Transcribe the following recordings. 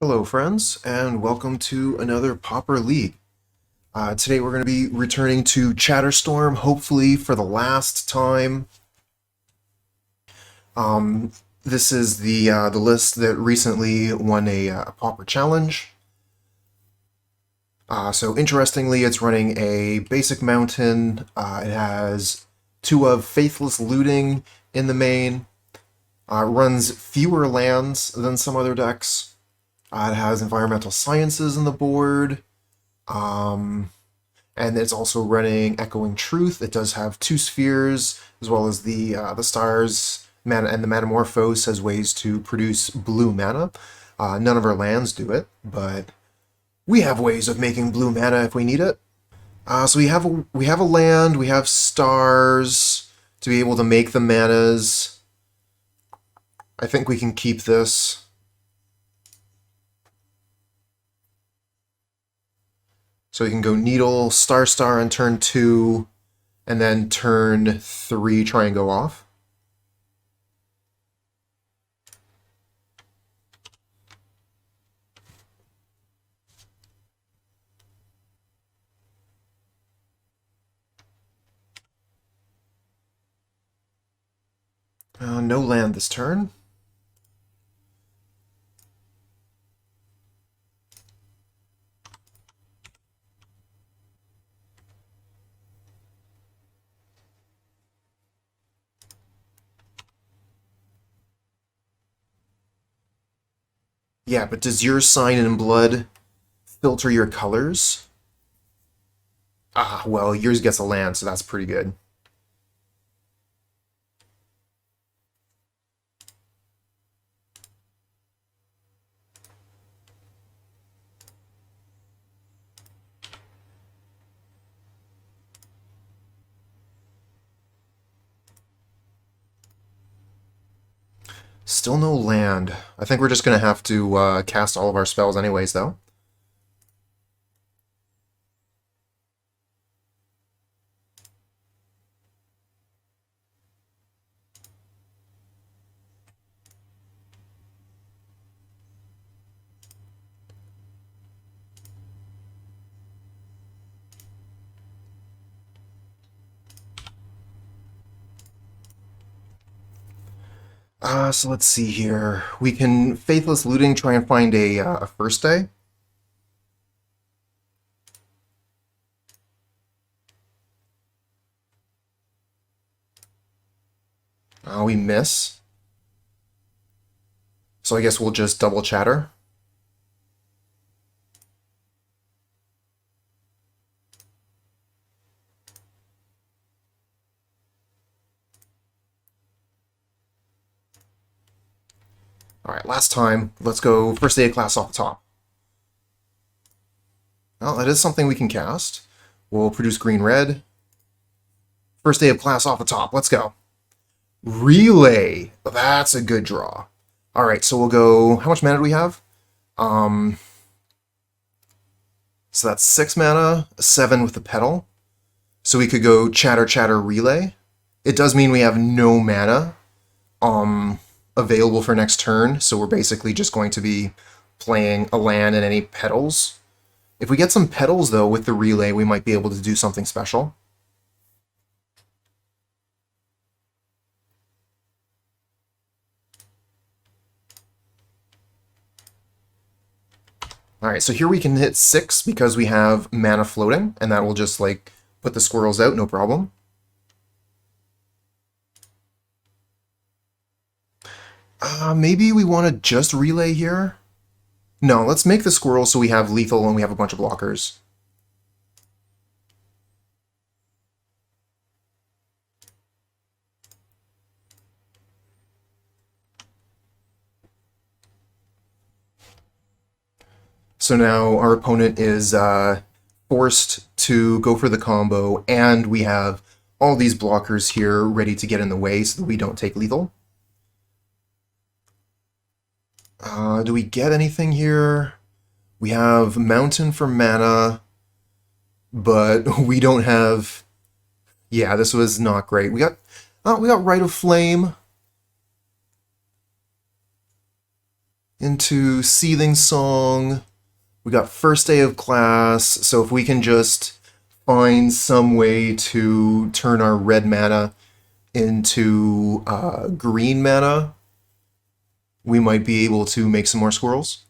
Hello friends, and welcome to another Pauper League. Today we're going to be returning to Chatterstorm, hopefully for the last time. This is the list that recently won a Pauper Challenge. So interestingly, it's running a basic mountain. It has 2 of Faithless Looting in the main. It runs fewer lands than some other decks. It has environmental sciences in the board, and it's also running Echoing Truth. It does have 2 spheres, as well as the stars, mana, and the Manamorphose has ways to produce blue mana. None of our lands do it, but we have ways of making blue mana if we need it. So we have a land, we have stars to be able to make the manas. I think we can keep this. So we can go Needle, Star Star on turn 2, and then turn 3 try and go off. No land this turn. Yeah, but does your sign in blood filter your colors? Well, yours gets a land, so that's pretty good. Still no land. I think we're just going to have to cast all of our spells anyways, though. So let's see here. We can Faithless Looting, try and find a first day. We miss. So I guess we'll just double chatter. Alright, last time. Let's go first day of class off the top. Well, that is something we can cast. We'll produce green-red. First day of class off the top. Let's go. Relay. That's a good draw. Alright, so we'll go... How much mana do we have? So that's 6 mana, 7 with the Petal. So we could go Chatter, Chatter, Relay. It does mean we have no mana available for next turn, so we're basically just going to be playing a land and any petals. If we get some petals, though, with the Relay, we might be able to do something special. Alright, so here we can hit 6 because we have mana floating, and that will just, like, put the squirrels out, no problem. Maybe we want to just relay here? No, let's make the squirrel so we have lethal and we have a bunch of blockers. So now our opponent is forced to go for the combo, and we have all these blockers here ready to get in the way so that we don't take lethal. Do we get anything here? We have Mountain for mana, but we don't have... Yeah, this was not great. We got Rite of Flame. into Seething Song. We got first day of class, so if we can just find some way to turn our red mana into green mana, we might be able to make some more squirrels.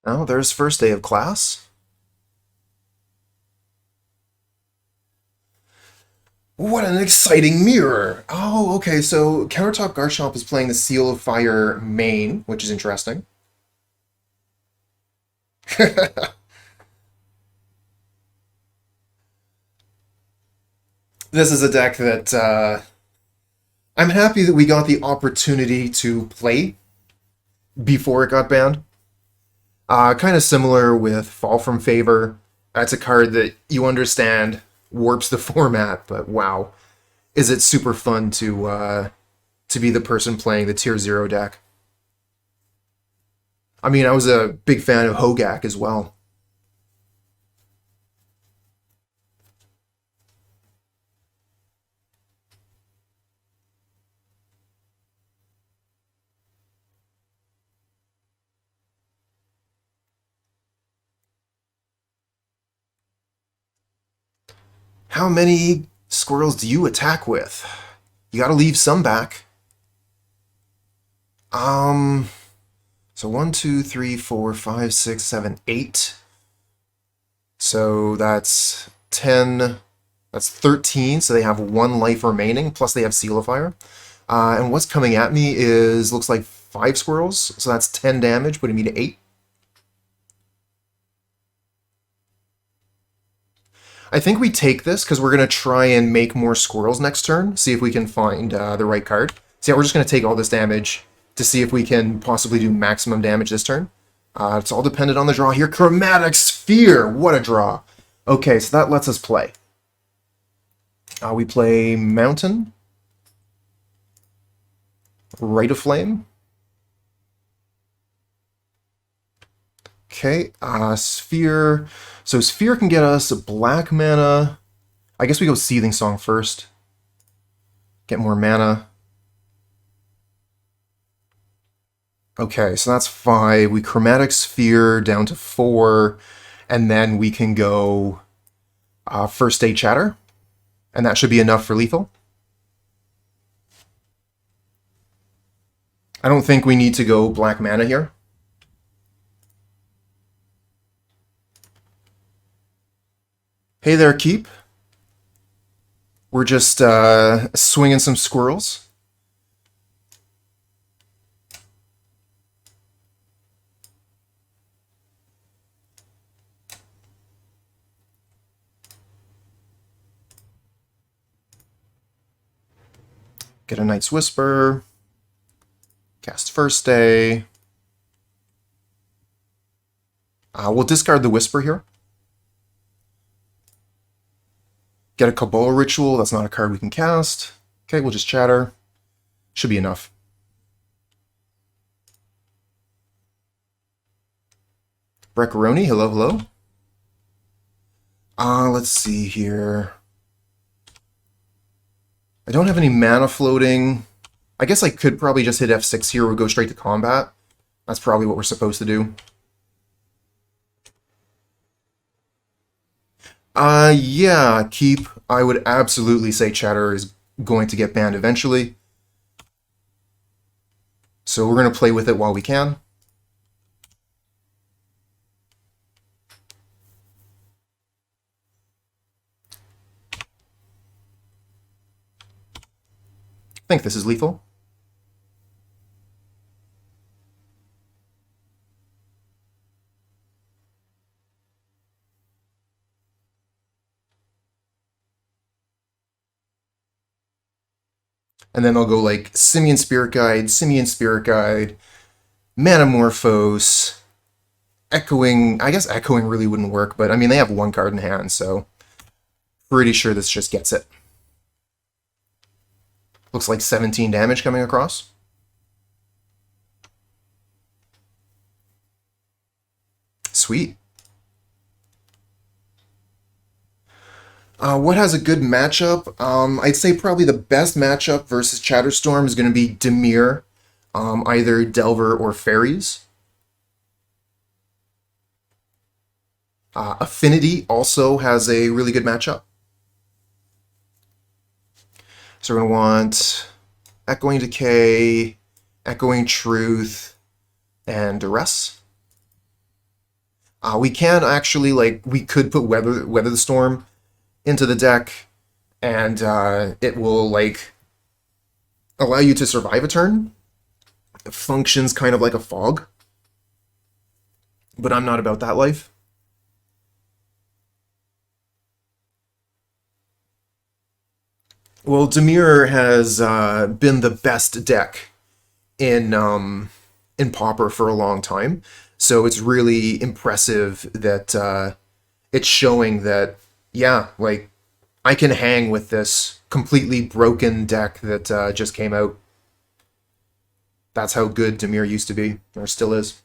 Oh, there's first day of class. What an exciting mirror! Oh, okay, so Countertop Garchomp is playing the Seal of Fire main, which is interesting. This is a deck that I'm happy that we got the opportunity to play before it got banned. Kind of similar with Fall from Favor. That's a card that you understand warps the format, but wow, is it super fun to be the person playing the Tier 0 deck. I mean, I was a big fan of Hogak as well. How many squirrels do you attack with? You gotta leave some back. Um, so 1, 2, 3, 4, 5, 6, 7, 8. So that's 10. That's 13. So they have 1 life remaining. Plus they have Seal of Fire. And what's coming at me is looks like 5 squirrels. So that's 10 damage, putting me to 8. I think we take this because we're going to try and make more squirrels next turn. See if we can find the right card. So yeah, we're just going to take all this damage to see if we can possibly do maximum damage this turn. It's all dependent on the draw here. Chromatic Sphere! What a draw. Okay, so that lets us play. We play Mountain. Rite of Flame. Okay, Sphere. So Sphere can get us black mana. I guess we go Seething Song first. Get more mana. Okay, so that's 5. We Chromatic Sphere down to 4. And then we can go first day Chatter. And that should be enough for lethal. I don't think we need to go black mana here. Hey there, Keep. We're just swinging some squirrels. Get a Night's Whisper. Cast first day. We'll discard the Whisper here. Get a Cabal Ritual. That's not a card we can cast. Okay, we'll just Chatter. Should be enough. Breccaroni, hello, hello. Let's see here. I don't have any mana floating. I guess I could probably just hit F6 here or go straight to combat. That's probably what we're supposed to do. Yeah, Keep. I would absolutely say Chatter is going to get banned eventually. So we're going to play with it while we can. I think this is lethal. And then I'll go like Simian Spirit Guide, Manamorphose, Echoing. I guess Echoing really wouldn't work, but I mean, they have one card in hand, so pretty sure this just gets it. Looks like 17 damage coming across. Sweet. What has a good matchup? I'd say probably the best matchup versus Chatterstorm is going to be Dimir, either Delver or Fairies. Affinity also has a really good matchup. So we're going to want Echoing Decay, Echoing Truth, and Duress. We can actually, we could put Weather the Storm into the deck, and it will, allow you to survive a turn. It functions kind of like a fog. But I'm not about that life. Well, Dimir has been the best deck in Pauper for a long time, so it's really impressive that it's showing that, yeah, I can hang with this completely broken deck that just came out. That's how good Dimir used to be, or still is.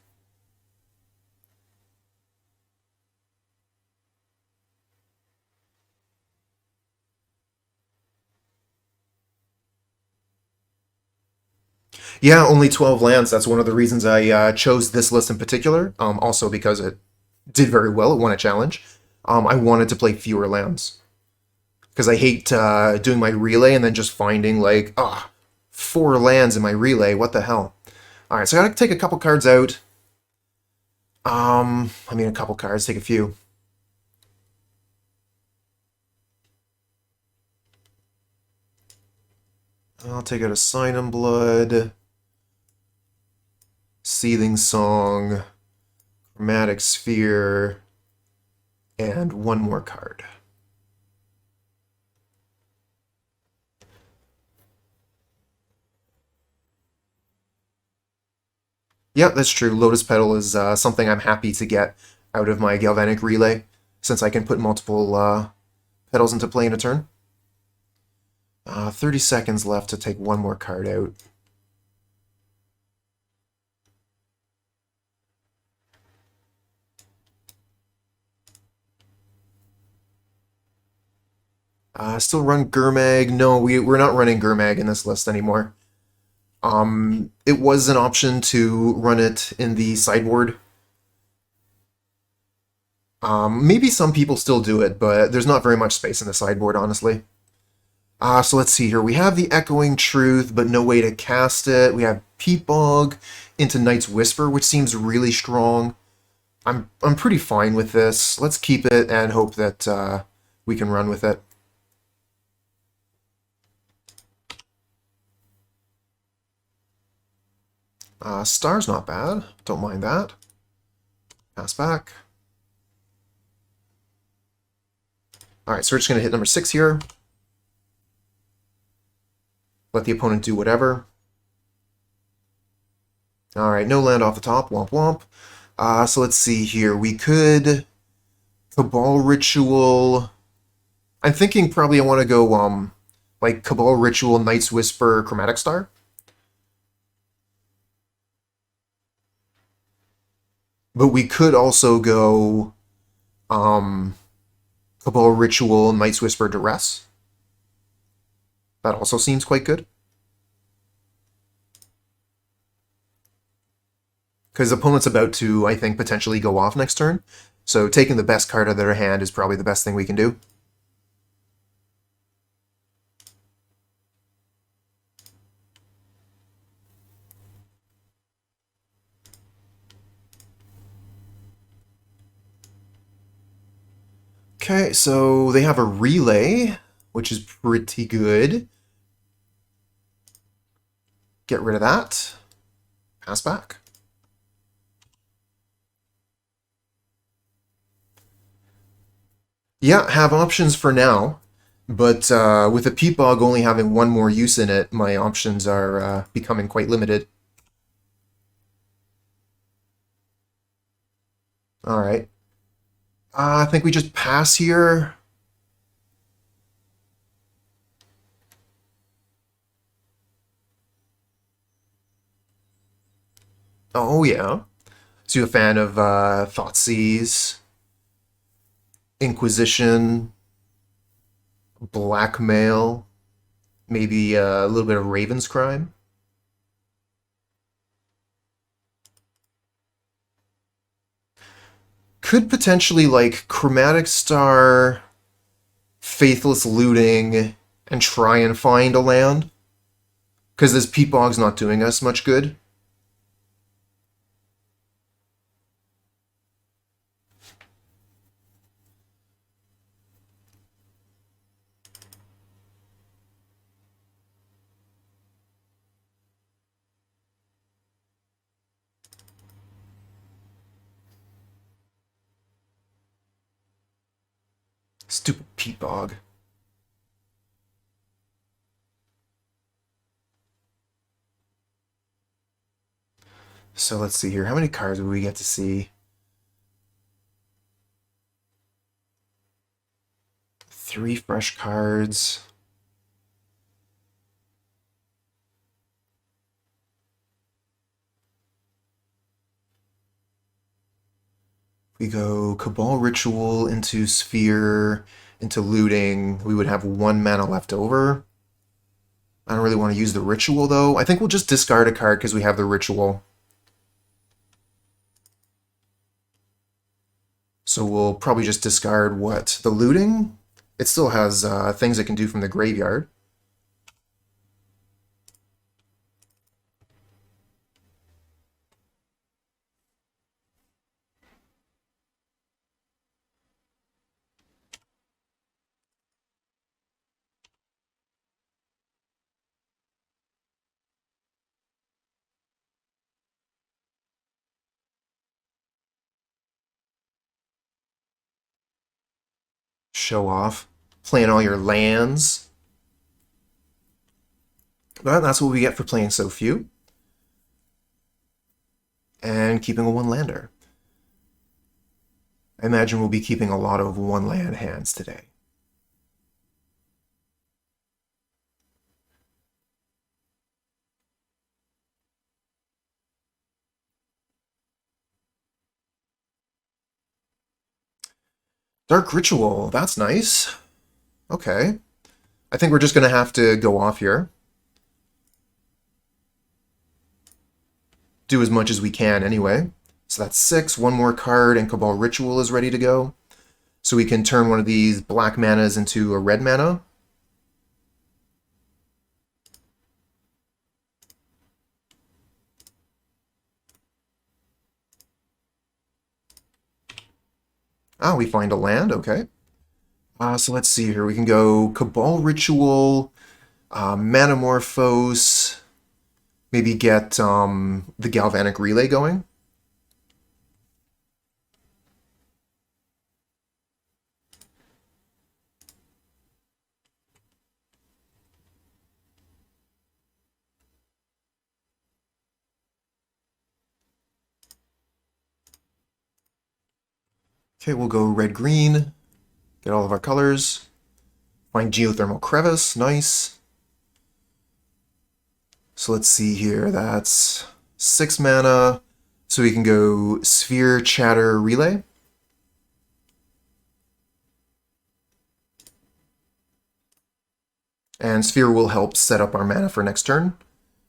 Yeah, only 12 lands. That's one of the reasons I chose this list in particular. Also because it did very well. It won a challenge. I wanted to play fewer lands. Because I hate doing my relay and then just finding, 4 lands in my relay. What the hell? Alright, so I gotta take a couple cards out. I mean, a couple cards. Take a few. I'll take out a Sign in Blood, Seething Song, Chromatic Sphere, and one more card. Yeah, that's true. Lotus Petal is something I'm happy to get out of my Galvanic Relay, since I can put multiple petals into play in a turn. 30 seconds left to take one more card out. Still run Gurmag. No, we're not running Gurmag in this list anymore. It was an option to run it in the sideboard. Maybe some people still do it, but there's not very much space in the sideboard, honestly. So let's see here. We have the Echoing Truth, but no way to cast it. We have Peat Bog into Night's Whisper, which seems really strong. I'm pretty fine with this. Let's keep it and hope that we can run with it. Star's not bad. Don't mind that. Pass back. Alright, so we're just going to hit number 6 here. Let the opponent do whatever. Alright, no land off the top. Womp womp. So let's see here. We could Cabal Ritual. I'm thinking probably I want to go Cabal Ritual, Night's Whisper, Chromatic Star. But we could also go Cabal Ritual, Night's Whisper, Duress. That also seems quite good. Because the opponent's about to, I think, potentially go off next turn. So taking the best card out of their hand is probably the best thing we can do. Okay, so they have a relay, which is pretty good. Get rid of that. Pass back. Yeah, have options for now, but with the Peat Bog only having one more use in it, my options are becoming quite limited. All right. I think we just pass here. Oh, yeah. So you a fan of Thoughtseize, Inquisition, Blackmail, maybe a little bit of Raven's Crime? Could potentially like Chromatic Star, Faithless Looting, and try and find a land. Because this Peat Bog's not doing us much good. Stupid Peat Bog. So let's see here. How many cards will we get to see? 3 fresh cards. We go Cabal Ritual into Sphere, into Looting. We would have 1 mana left over. I don't really want to use the Ritual, though. I think we'll just discard a card because we have the Ritual. So we'll probably just discard what? The Looting? It still has things it can do from the graveyard. Show off. Playing all your lands. But that's what we get for playing so few. And keeping a 1-lander. I imagine we'll be keeping a lot of 1-land hands today. Dark Ritual, that's nice. Okay. I think we're just going to have to go off here. Do as much as we can anyway. So that's 6, 1 more card, and Cabal Ritual is ready to go. So we can turn one of these black manas into a red mana. Ah, we find a land, okay. So let's see here. We can go Cabal Ritual, Manamorphose, maybe get the Galvanic Relay going. Okay, we'll go red-green, get all of our colors. Find Geothermal Crevice, nice. So let's see here, that's 6 mana. So we can go Sphere, Chatter, Relay. And Sphere will help set up our mana for next turn,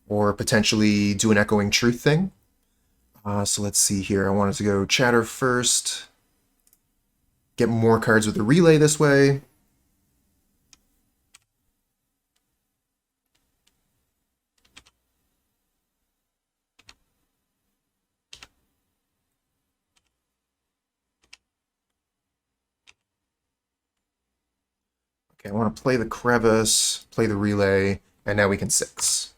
or potentially do an Echoing Truth thing. So let's see here, I wanted to go Chatter first. Get more cards with the Relay this way. Okay, I want to play the Crevice, play the Relay, and now we can 6.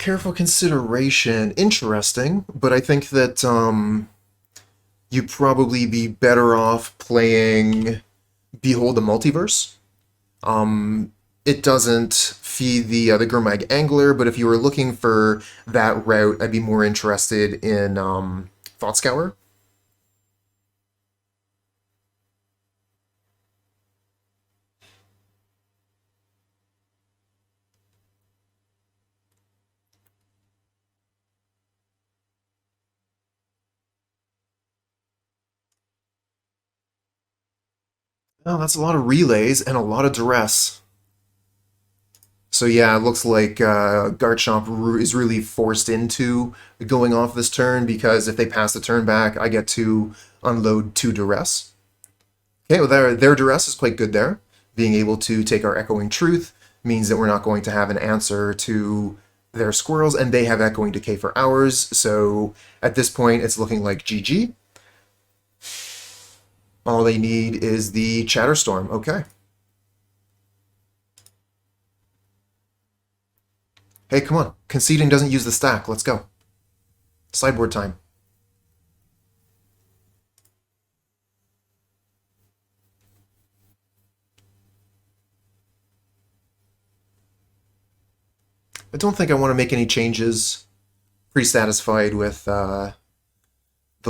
Careful consideration. Interesting, but I think that you'd probably be better off playing Behold the Multiverse. It doesn't feed the Gurmag Angler, but if you were looking for that route, I'd be more interested in Thought Scour. Oh, that's a lot of relays and a lot of duress. So yeah, it looks like Garchomp is really forced into going off this turn because if they pass the turn back, I get to unload 2 Duress. Okay, well their Duress is quite good there. Being able to take our Echoing Truth means that we're not going to have an answer to their Squirrels, and they have Echoing Decay for ours, so at this point it's looking like GG. All they need is the Chatterstorm, okay. Hey, come on. Conceding doesn't use the stack. Let's go. Sideboard time. I don't think I want to make any changes. Pretty satisfied with the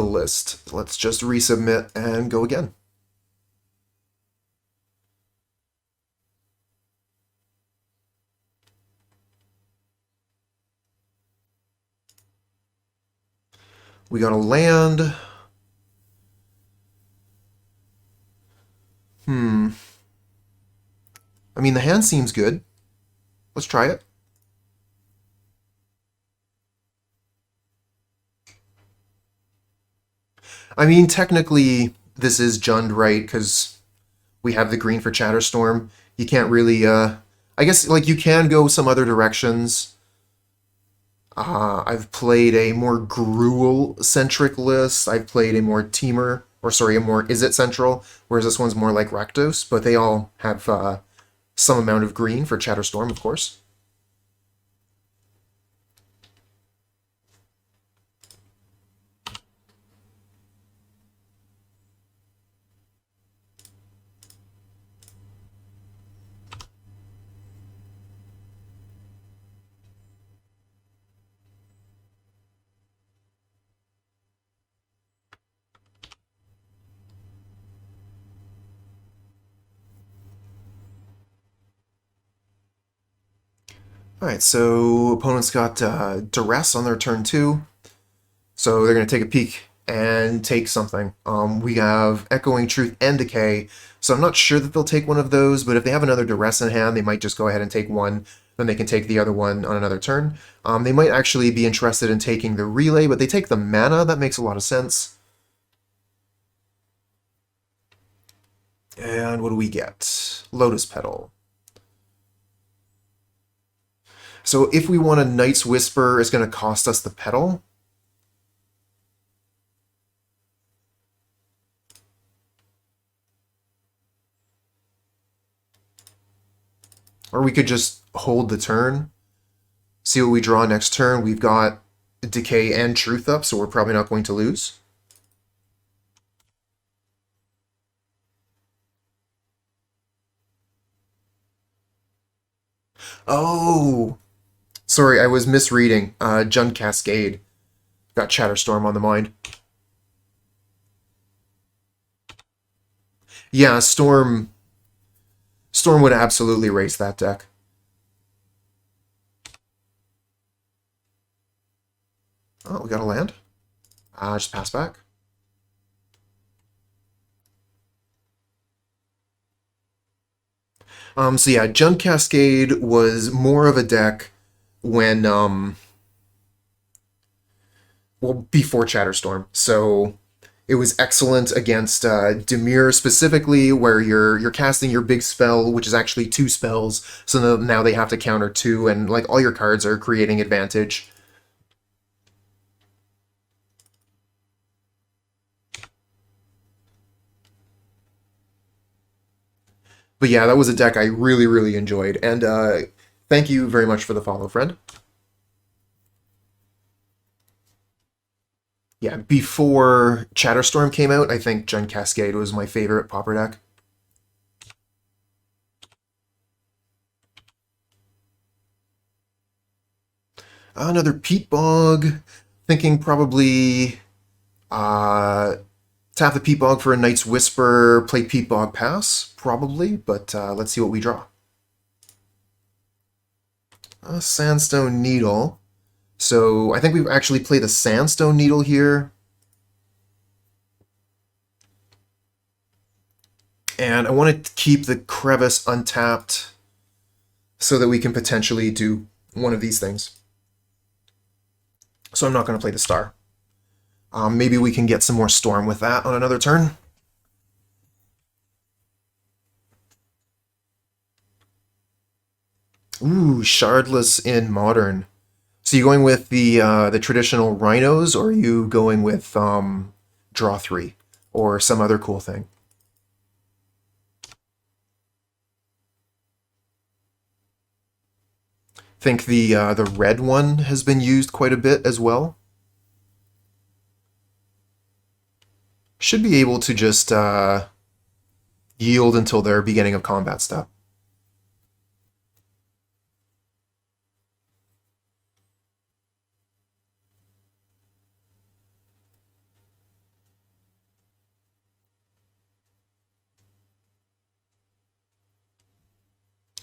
list. Let's just resubmit and go again. We got a land. I mean, the hand seems good. Let's try it. I mean, technically, this is Jund, right? Because we have the green for Chatterstorm. You can't really, I guess, like, you can go some other directions. I've played a more Gruul-centric list. I've played a more Temur, or sorry, a more Izzet central, whereas this one's more like Rakdos, but they all have some amount of green for Chatterstorm, of course. Alright, so opponent's got Duress on their turn 2. So they're going to take a peek and take something. We have Echoing Truth and Decay, so I'm not sure that they'll take one of those, but if they have another Duress in hand, they might just go ahead and take one, then they can take the other one on another turn. They might actually be interested in taking the Relay, but they take the mana. That makes a lot of sense. And what do we get? Lotus Petal. So if we want a Knight's Whisper, it's going to cost us the Petal. Or we could just hold the turn, see what we draw next turn. We've got Decay and Truth up, so we're probably not going to lose. Oh! Sorry, I was misreading. Jund Cascade. Got Chatterstorm on the mind. Yeah, Storm would absolutely race that deck. Oh, we got a land. Just pass back. So yeah, Jund Cascade was more of a deck when, well, before Chatterstorm. So it was excellent against Dimir specifically, where you're casting your big spell, which is actually 2 spells, so now they have to counter 2, and like all your cards are creating advantage. But yeah, that was a deck I really, really enjoyed, and thank you very much for the follow, friend. Yeah, before Chatterstorm came out, I think Gen Cascade was my favorite Pauper deck. Another Peat Bog. Thinking probably tap the Peat Bog for a Night's Whisper, play Peat Bog pass, probably, but let's see what we draw. A Sandstone Needle. So I think we've actually played a Sandstone Needle here. And I want to keep the Crevice untapped so that we can potentially do one of these things. So I'm not going to play the Star. Maybe we can get some more Storm with that on another turn. Ooh, Shardless in Modern. So you going with the traditional Rhinos, or are you going with Draw 3, or some other cool thing? Think the red one has been used quite a bit as well. Should be able to just yield until their beginning of combat step.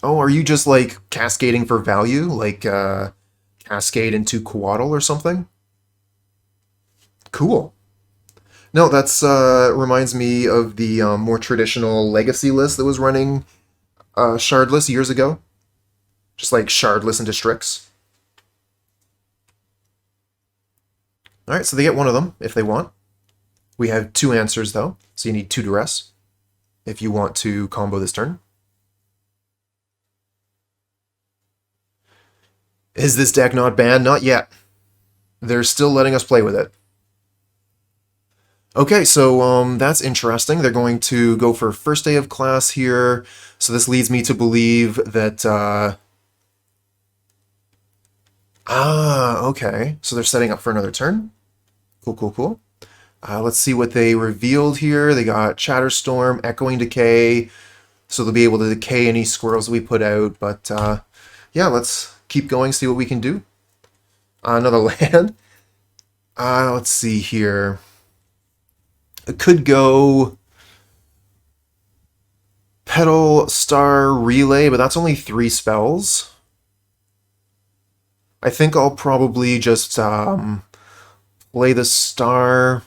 Oh, are you just like cascading for value? Like cascade into Coatl or something? Cool. No, that's reminds me of the more traditional Legacy list that was running Shardless years ago. Just like Shardless into Strix. Alright, so they get one of them if they want. We have 2 answers though, so you need 2 Duress if you want to combo this turn. Is this deck not banned? Not yet. They're still letting us play with it. Okay, so that's interesting. They're going to go for first day of class here. So this leads me to believe that... okay. So they're setting up for another turn. Cool, cool, cool. Let's see what they revealed here. They got Chatterstorm, Echoing Decay, so they'll be able to decay any squirrels we put out. But yeah, let's keep going, see what we can do. Another land. Let's see here. It could go Petal, Star, Relay, but that's only 3 spells. I think I'll probably just play the Star.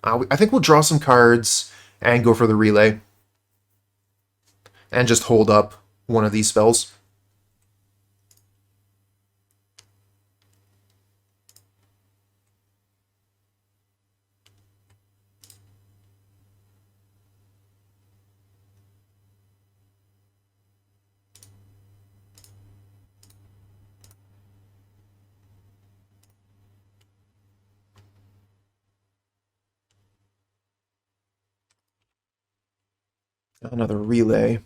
I think we'll draw some cards and go for the Relay. And just hold up one of these spells. Another Relay.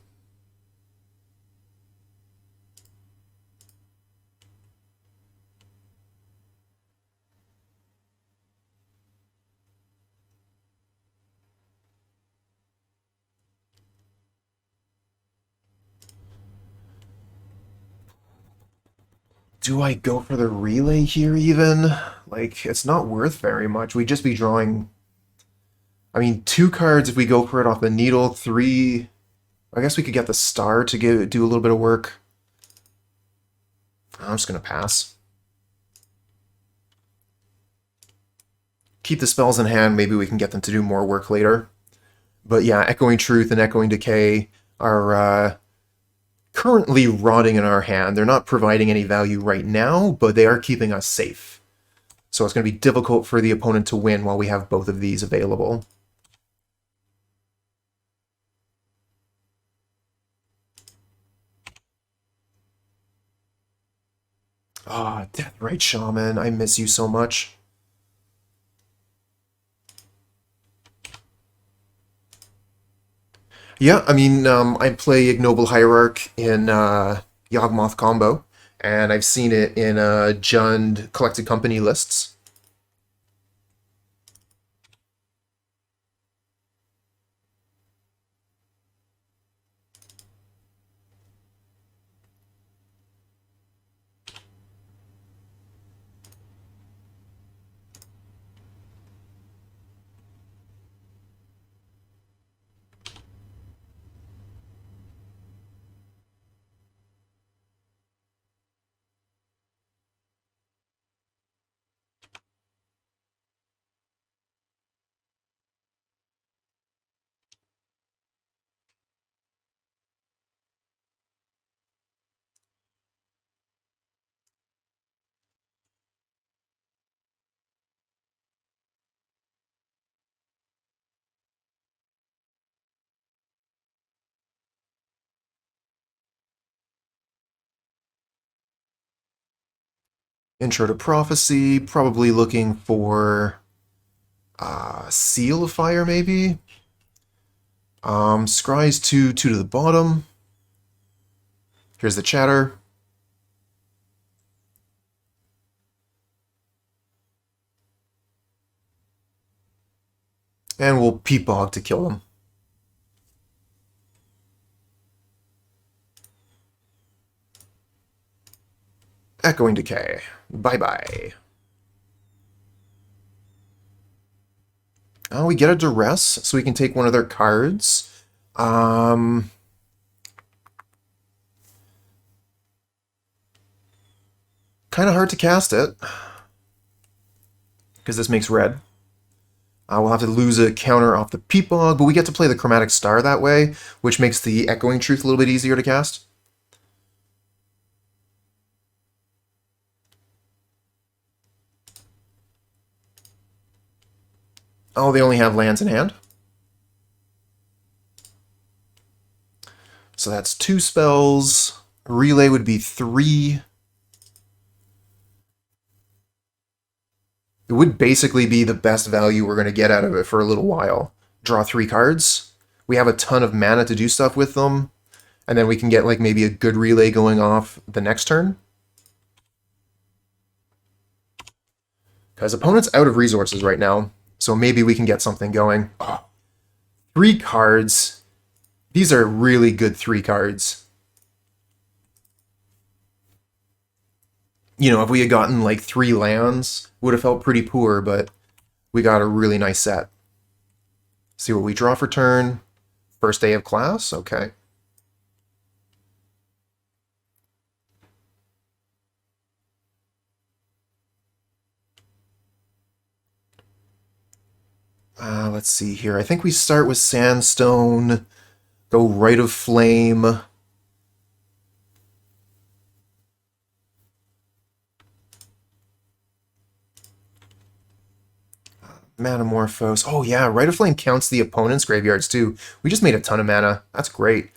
Do I go for the Relay here even? Like, it's not worth very much. We'd just be drawing... I mean, 2 cards if we go for it off the Needle, 3... I guess we could get the Star to do a little bit of work. I'm just going to pass. Keep the spells in hand, maybe we can get them to do more work later. But yeah, Echoing Truth and Echoing Decay are currently rotting in our hand. They're not providing any value right now, but they are keeping us safe. So it's going to be difficult for the opponent to win while we have both of these available. Ah, Deathrite Shaman, I miss you so much. Yeah, I mean, I play Ignoble Hierarch in Yawgmoth combo, and I've seen it in Jund Collected Company lists. Intro to Prophecy, probably looking for Seal of Fire, maybe. Scry's 2 to the bottom. Here's the chatter. And we'll Peat Bog to kill them. Echoing Decay. Bye-bye. Oh, we get a Duress, so we can take one of their cards. Kind of hard to cast it, because this makes red. We'll have to lose a counter off the Peat Bog, but we get to play the Chromatic Star that way, which makes the Echoing Truth a little bit easier to cast. Oh, they only have lands in hand. So that's 2 spells. Relay would be 3. It would basically be the best value we're going to get out of it for a little while. Draw 3 cards. We have a ton of mana to do stuff with them. And then we can get like maybe a good relay going off the next turn. Because opponent's out of resources right now. So maybe we can get something going. Oh, 3 cards. These are really good 3 cards. You know, if we had gotten like 3 lands, would have felt pretty poor, but we got a really nice set. See what we draw for turn. First day of class, okay. Let's see here. I think we start with Sandstone, go Rite of Flame. Manamorphose. Oh yeah, Rite of Flame counts the opponent's graveyards too. We just made a ton of mana. That's great.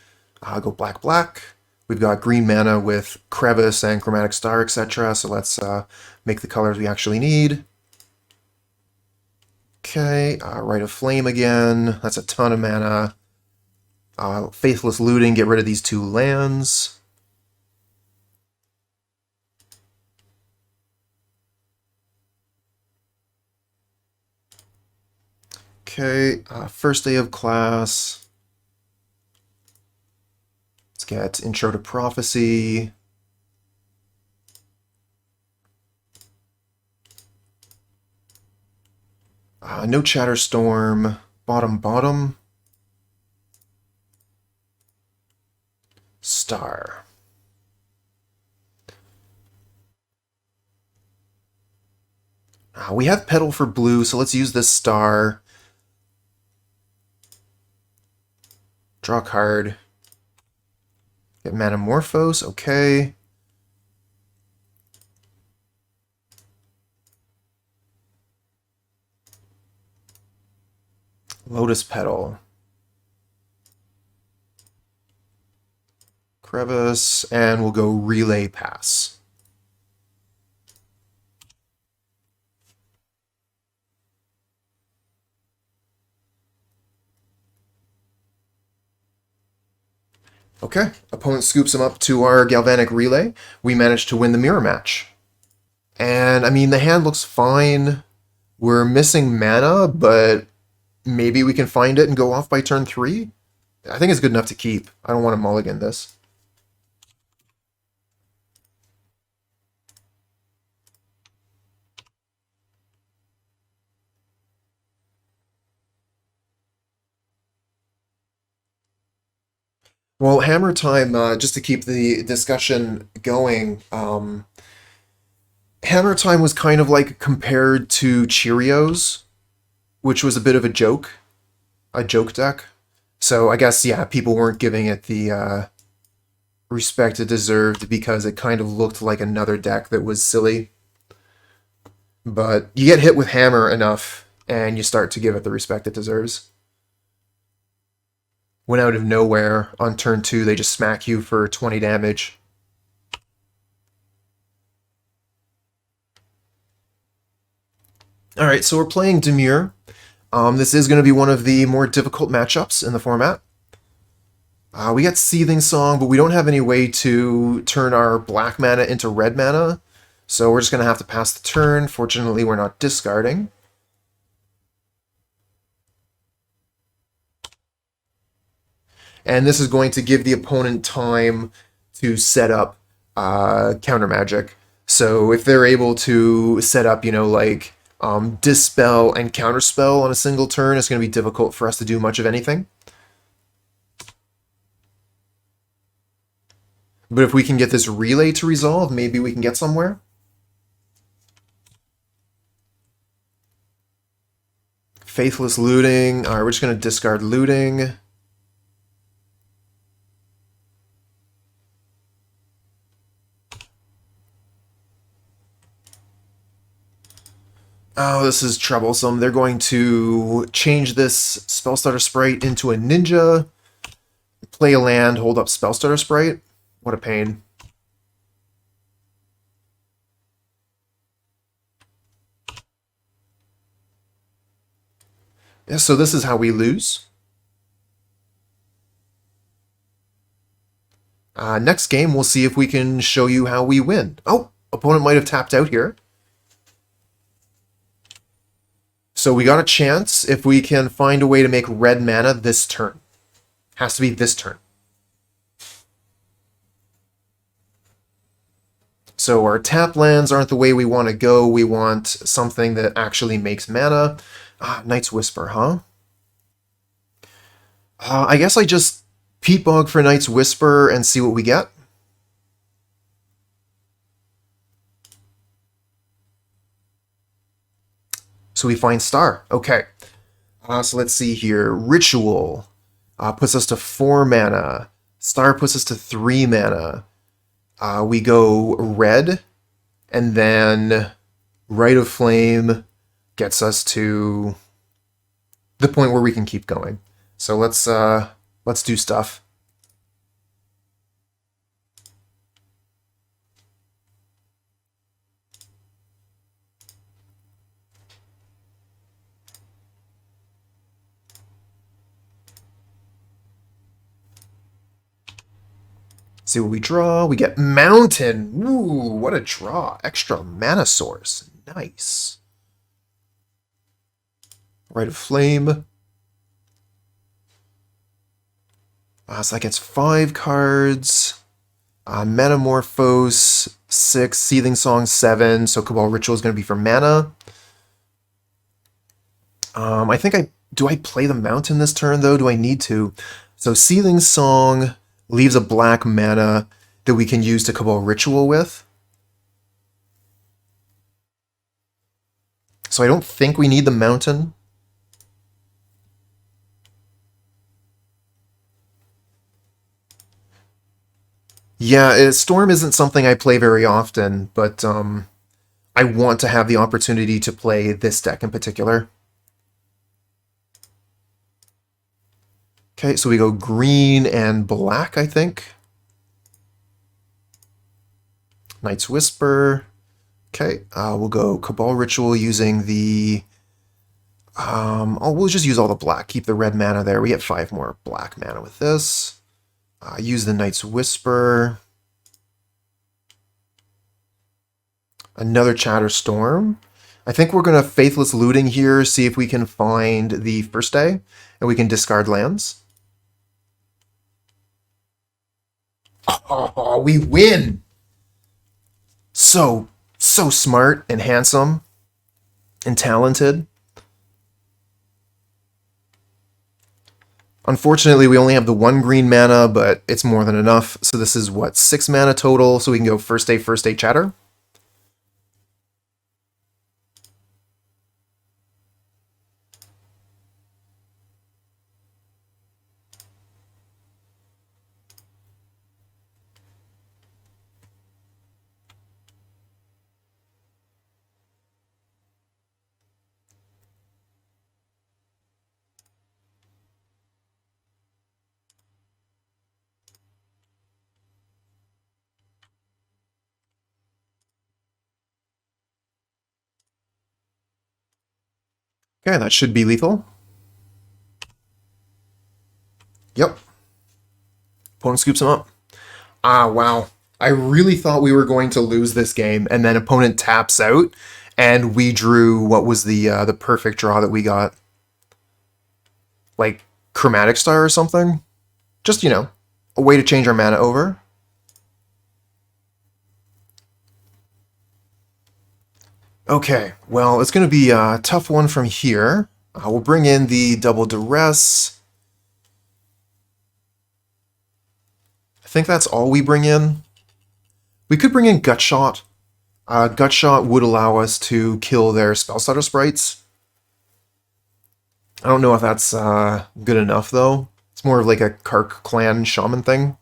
Go black, black. We've got green mana with Crevice and Chromatic Star, etc. So let's make the colors we actually need. Okay, Rite of Flame again. That's a ton of mana. Faithless Looting, get rid of these 2 lands. Okay, first day of class. Let's get Intro to Prophecy. No Chatterstorm. Bottom, bottom. Star. We have Petal for blue, so let's use this Star. Draw a card. Get Manamorphose, okay. Lotus Petal. Crevice, and we'll go Relay Pass. Okay, opponent scoops him up to our Galvanic Relay. We managed to win the mirror match. And, I mean, the hand looks fine. We're missing mana, but maybe we can find it and go off by turn 3? I think it's good enough to keep. I don't want to mulligan this. Well, Hammer Time, just to keep the discussion going, Hammer Time was kind of like compared to Cheerios, which was a bit of a joke deck. So I guess, yeah, people weren't giving it the respect it deserved because it kind of looked like another deck that was silly. But you get hit with Hammer enough, and you start to give it the respect it deserves. When out of nowhere, on turn 2, they just smack you for 20 damage. Alright, so we're playing Dimir. This is going to be one of the more difficult matchups in the format. We got Seething Song, but we don't have any way to turn our black mana into red mana, so we're just going to have to pass the turn. Fortunately, we're not discarding. And this is going to give the opponent time to set up counter magic. So if they're able to set up, like Dispel and Counterspell on a single turn, it's going to be difficult for us to do much of anything. But if we can get this relay to resolve, maybe we can get somewhere. Faithless Looting. Alright, we're just going to discard Looting. Oh, this is troublesome. They're going to change this Spellstarter Sprite into a ninja, play a land, hold up Spellstarter Sprite. What a pain. Yeah, so this is how we lose. Next game, we'll see if we can show you how we win. Oh, opponent might have tapped out here. So we got a chance if we can find a way to make red mana this turn. Has to be this turn. So our tap lands aren't the way we want to go. We want something that actually makes mana. Night's Whisper, huh? I guess I just Peat Bog for Night's Whisper and see what we get. So we find Star. Okay. So let's see here. Ritual puts us to 4 mana. Star puts us to 3 mana. We go red, and then Rite of Flame gets us to the point where we can keep going. So let's do stuff. See what we draw. We get Mountain. Ooh, what a draw. Extra mana source. Nice. Rite of Flame. So that gets 5 cards. Manamorphose, 6. Seething Song, 7. So Cabal Ritual is going to be for mana. I think do I play the Mountain this turn, though? Do I need to? So Seething Song leaves a black mana that we can use to Cabal Ritual with. So I don't think we need the Mountain. Yeah, Storm isn't something I play very often, but I want to have the opportunity to play this deck in particular. Okay, so we go green and black, I think. Night's Whisper. Okay, we'll go Cabal Ritual using the... we'll just use all the black. Keep the red mana there. We get 5 more black mana with this. Use the Night's Whisper. Another Chatterstorm. I think we're going to Faithless Looting here, see if we can find the first day, and we can discard lands. Oh, we win! So smart and handsome and talented. Unfortunately, we only have the 1 green mana, but it's more than enough. So this is, what, 6 mana total, so we can go first day Chatter. Okay, that should be lethal. Yep. Opponent scoops him up. Ah, wow. I really thought we were going to lose this game, and then opponent taps out, and we drew what was the perfect draw that we got. Like, Chromatic Star or something? Just, you know, a way to change our mana over. Okay, well, it's going to be a tough one from here. We'll bring in the double Duress. I think that's all we bring in. We could bring in Gutshot. Gutshot would allow us to kill their Spellstutter sprites. I don't know if that's good enough, though. It's more of like a Kark clan shaman thing.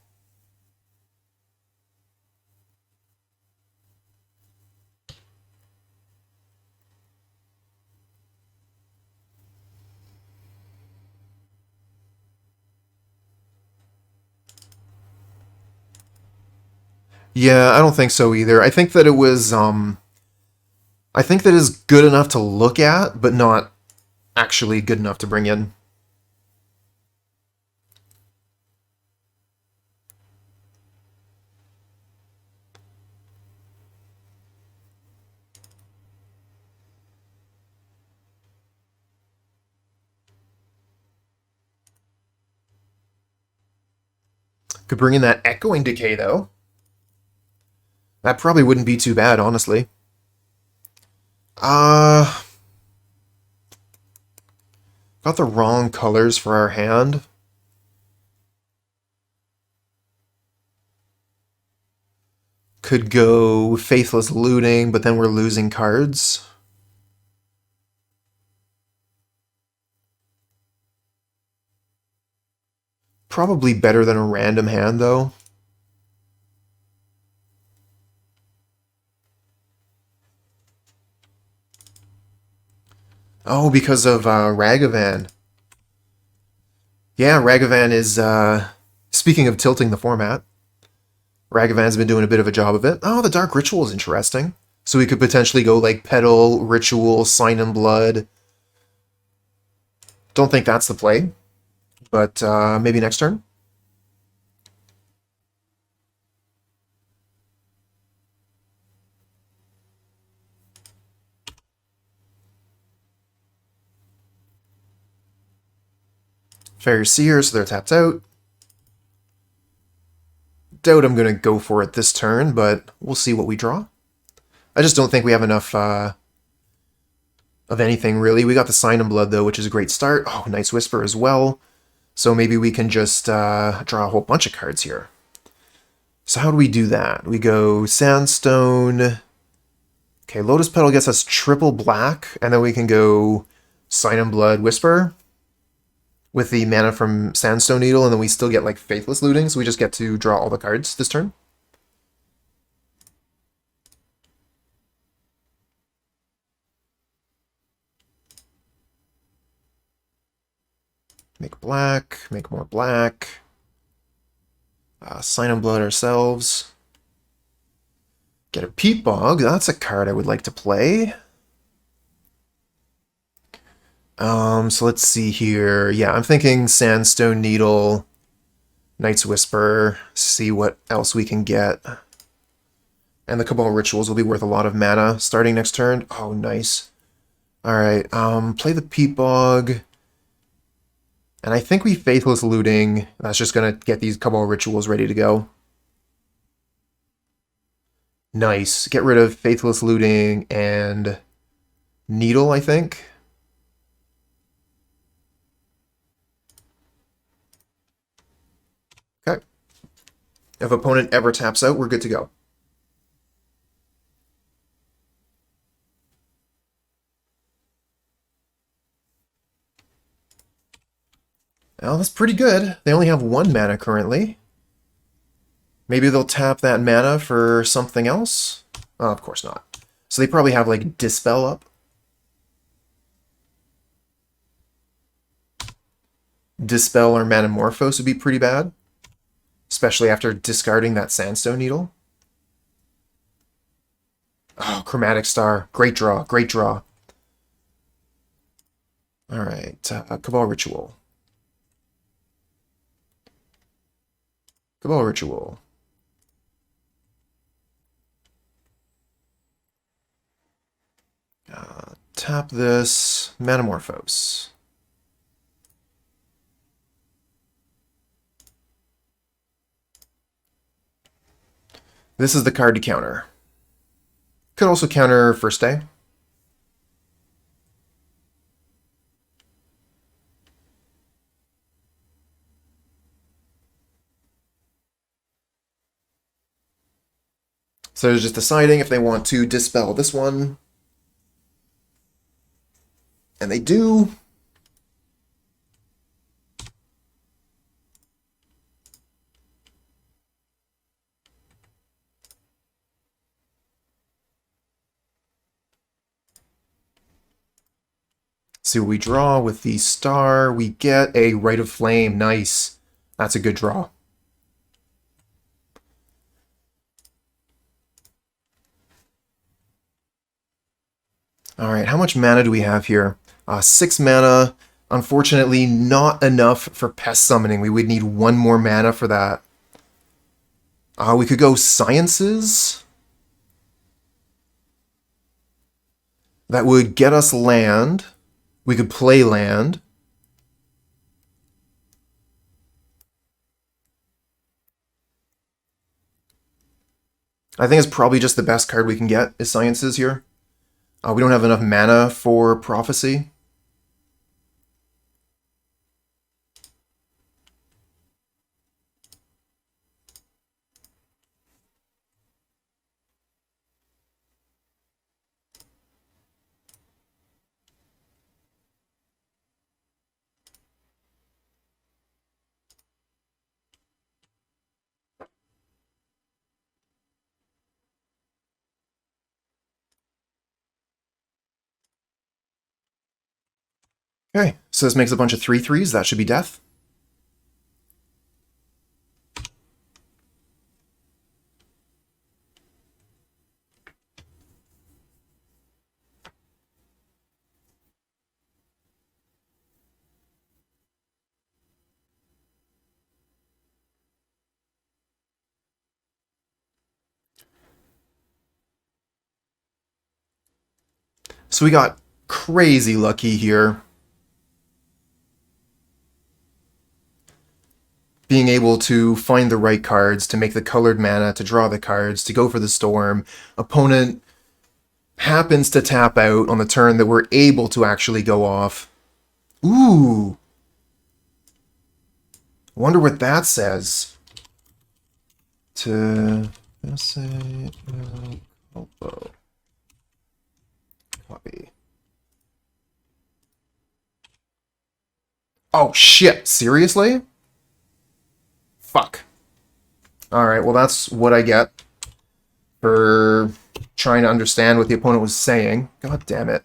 Yeah, I don't think so either. I think that it was, I think that is good enough to look at, but not actually good enough to bring in. Could bring in that Echoing Decay, though. That probably wouldn't be too bad, honestly. Got the wrong colors for our hand. Could go Faithless Looting, but then we're losing cards. Probably better than a random hand, though. Oh, because of Ragavan. Yeah, Ragavan is, speaking of tilting the format, Ragavan's been doing a bit of a job of it. Oh, the Dark Ritual is interesting. So we could potentially go like Petal, Ritual, Sign in Blood. Don't think that's the play, but maybe next turn. Fair Seer, so they're tapped out. Doubt I'm going to go for it this turn, but we'll see what we draw. I just don't think we have enough of anything, really. We got the Sign in Blood, though, which is a great start. Oh, Night's Whisper as well. So maybe we can just draw a whole bunch of cards here. So how do we do that? We go Sandstone. Okay, Lotus Petal gets us triple black, and then we can go Sign in Blood, Whisper with the mana from Sandstone Needle, and then we still get like Faithless Looting, so we just get to draw all the cards this turn. Make black, make more black. Sign in Blood ourselves. Get a Peat Bog, that's a card I would like to play. So let's see here. Yeah, I'm thinking Sandstone Needle, Night's Whisper, see what else we can get. And the Cabal Rituals will be worth a lot of mana starting next turn. Oh, nice. Alright, play the Peat Bog. And I think we Faithless Looting. That's just going to get these Cabal Rituals ready to go. Nice. Get rid of Faithless Looting and Needle, I think. Okay. If opponent ever taps out, we're good to go. Well, that's pretty good. They only have 1 mana currently. Maybe they'll tap that mana for something else? Oh, of course not. So they probably have, like, Dispel up. Dispel or Manamorphose would be pretty bad. Especially after discarding that Sandstone Needle. Oh, Chromatic Star. Great draw, great draw. All right, Cabal Ritual. Cabal Ritual. Tap this, Manamorphose. This is the card to counter. Could also counter First Day. So they're just deciding if they want to dispel this one. And they do. See what we draw with the star. We get a Rite of Flame. Nice. That's a good draw. All right, how much mana do we have here? 6 mana. Unfortunately, not enough for Pest Summoning. We would need 1 more mana for that. We could go Sciences. That would get us land. We could play land. I think it's probably just the best card we can get is Sciences here. We don't have enough mana for Prophecy. Okay, so this makes a bunch of 3/3s. That should be death. So we got crazy lucky here. Being able to find the right cards, to make the colored mana, to draw the cards, to go for the storm. Opponent happens to tap out on the turn that we're able to actually go off. Ooh. Wonder what that says. To say copy. Oh shit, seriously? Fuck. Alright, well that's what I get for trying to understand what the opponent was saying. God damn it.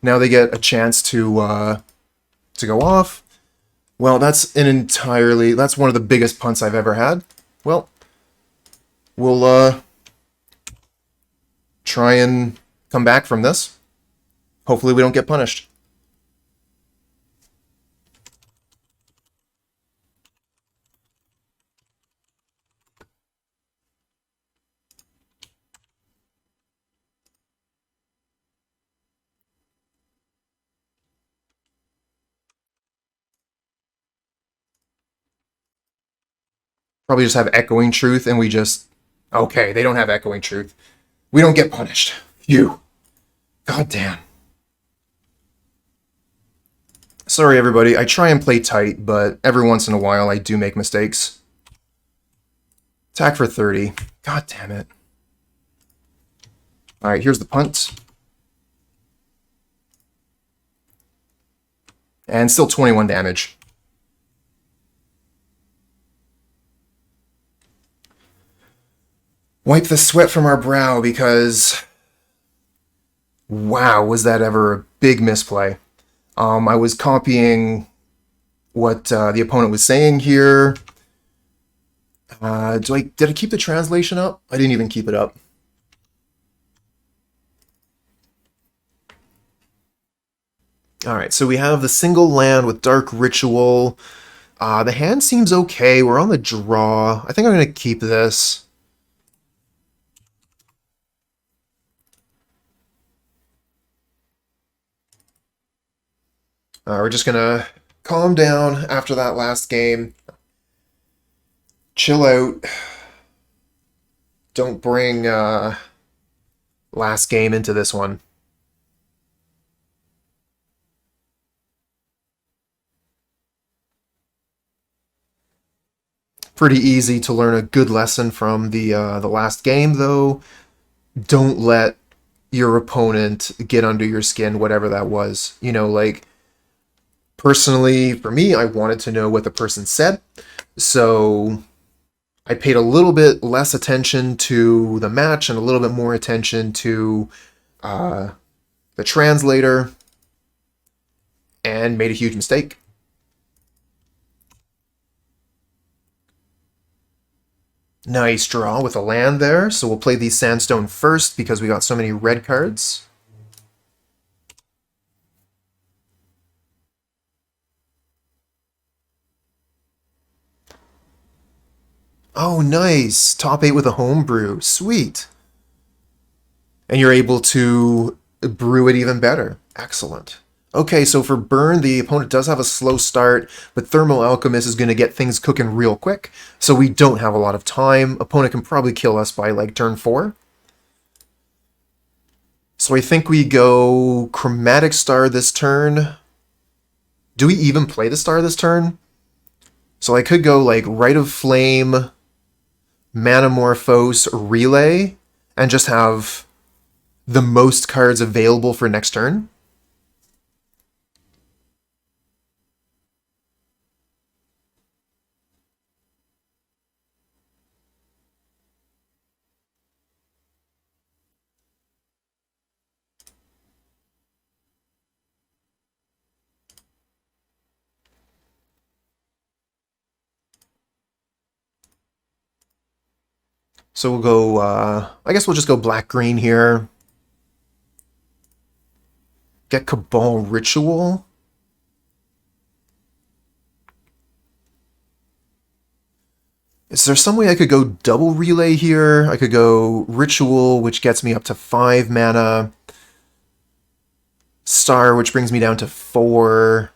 Now they get a chance to go off. Well, that's one of the biggest punts I've ever had. Well, we'll try and come back from this. Hopefully we don't get punished. Probably just have Echoing Truth and we just... Okay, they don't have Echoing Truth. We don't get punished. Phew. God damn. Sorry, everybody. I try and play tight, but every once in a while I do make mistakes. Attack for 30. God damn it. Alright, here's the punt. And still 21 damage. Wipe the sweat from our brow because... Wow, was that ever a big misplay. I was copying what the opponent was saying here. Did I keep the translation up? I didn't even keep it up. Alright, so we have the single land with Dark Ritual. The hand seems okay. We're on the draw. I think I'm going to keep this. We're just going to calm down after that last game. Chill out. Don't bring last game into this one. Pretty easy to learn a good lesson from the last game, though. Don't let your opponent get under your skin, whatever that was. You know, like, personally, for me, I wanted to know what the person said, so I paid a little bit less attention to the match and a little bit more attention to the translator, and made a huge mistake. Nice draw with a land there, so we'll play these Sandstone first because we got so many red cards. Oh, nice! Top 8 with a homebrew. Sweet! And you're able to brew it even better. Excellent. Okay, so for burn, the opponent does have a slow start, but Thermal Alchemist is going to get things cooking real quick, so we don't have a lot of time. Opponent can probably kill us by, like, turn 4. So I think we go Chromatic Star this turn. Do we even play the Star this turn? So I could go, like, Rite of Flame, Manamorphose, Relay, and just have the most cards available for next turn. So we'll go, I guess we'll just go black-green here. Get Cabal Ritual. Is there some way I could go double relay here? I could go Ritual, which gets me up to 5 mana. Star, which brings me down to 4.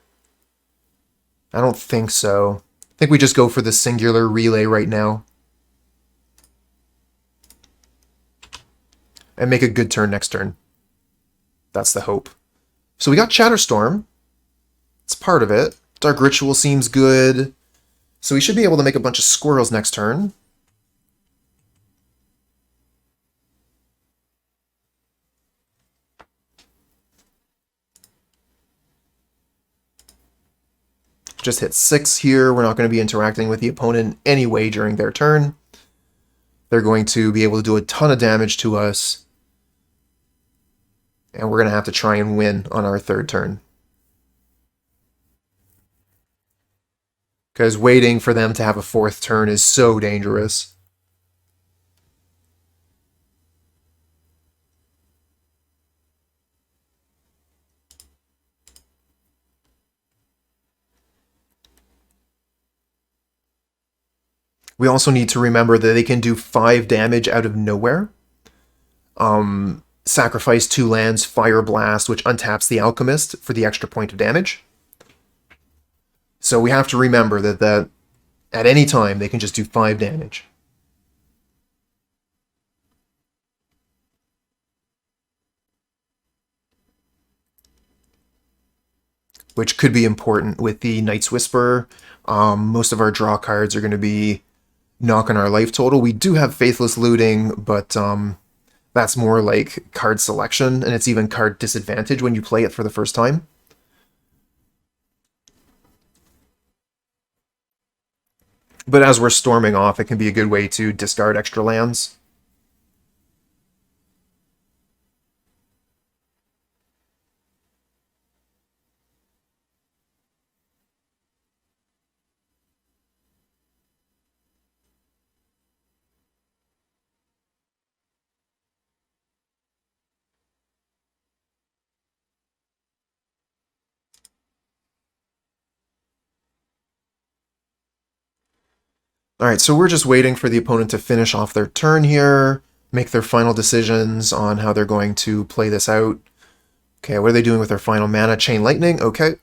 I don't think so. I think we just go for the singular relay right now. And make a good turn next turn. That's the hope. So we got Chatterstorm. It's part of it. Dark Ritual seems good. So we should be able to make a bunch of squirrels next turn. Just hit 6 here. We're not going to be interacting with the opponent anyway during their turn. They're going to be able to do a ton of damage to us. And we're going to have to try and win on our third turn. Because waiting for them to have a fourth turn is so dangerous. We also need to remember that they can do 5 damage out of nowhere. Sacrifice 2 lands, Fire Blast, which untaps the Alchemist for the extra point of damage. So we have to remember that at any time they can just do 5 damage. Which could be important with the Night's Whisper. Most of our draw cards are going to be knocking our life total. We do have Faithless Looting, but that's more like card selection, and it's even card disadvantage when you play it for the first time. But as we're storming off, it can be a good way to discard extra lands. Alright, so we're just waiting for the opponent to finish off their turn here, make their final decisions on how they're going to play this out. Okay, what are they doing with their final mana? Chain Lightning, okay.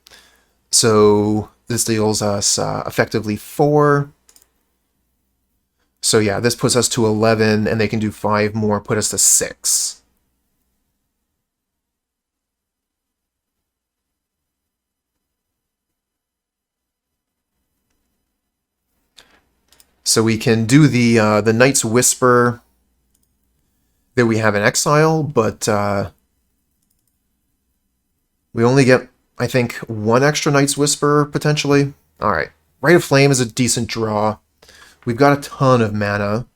So this deals us effectively 4. So yeah, this puts us to 11, and they can do 5 more, put us to 6. So we can do the Night's Whisper that we have in Exile, but we only get, I think, 1 extra Night's Whisper, potentially. Alright, Rite of Flame is a decent draw. We've got a ton of mana.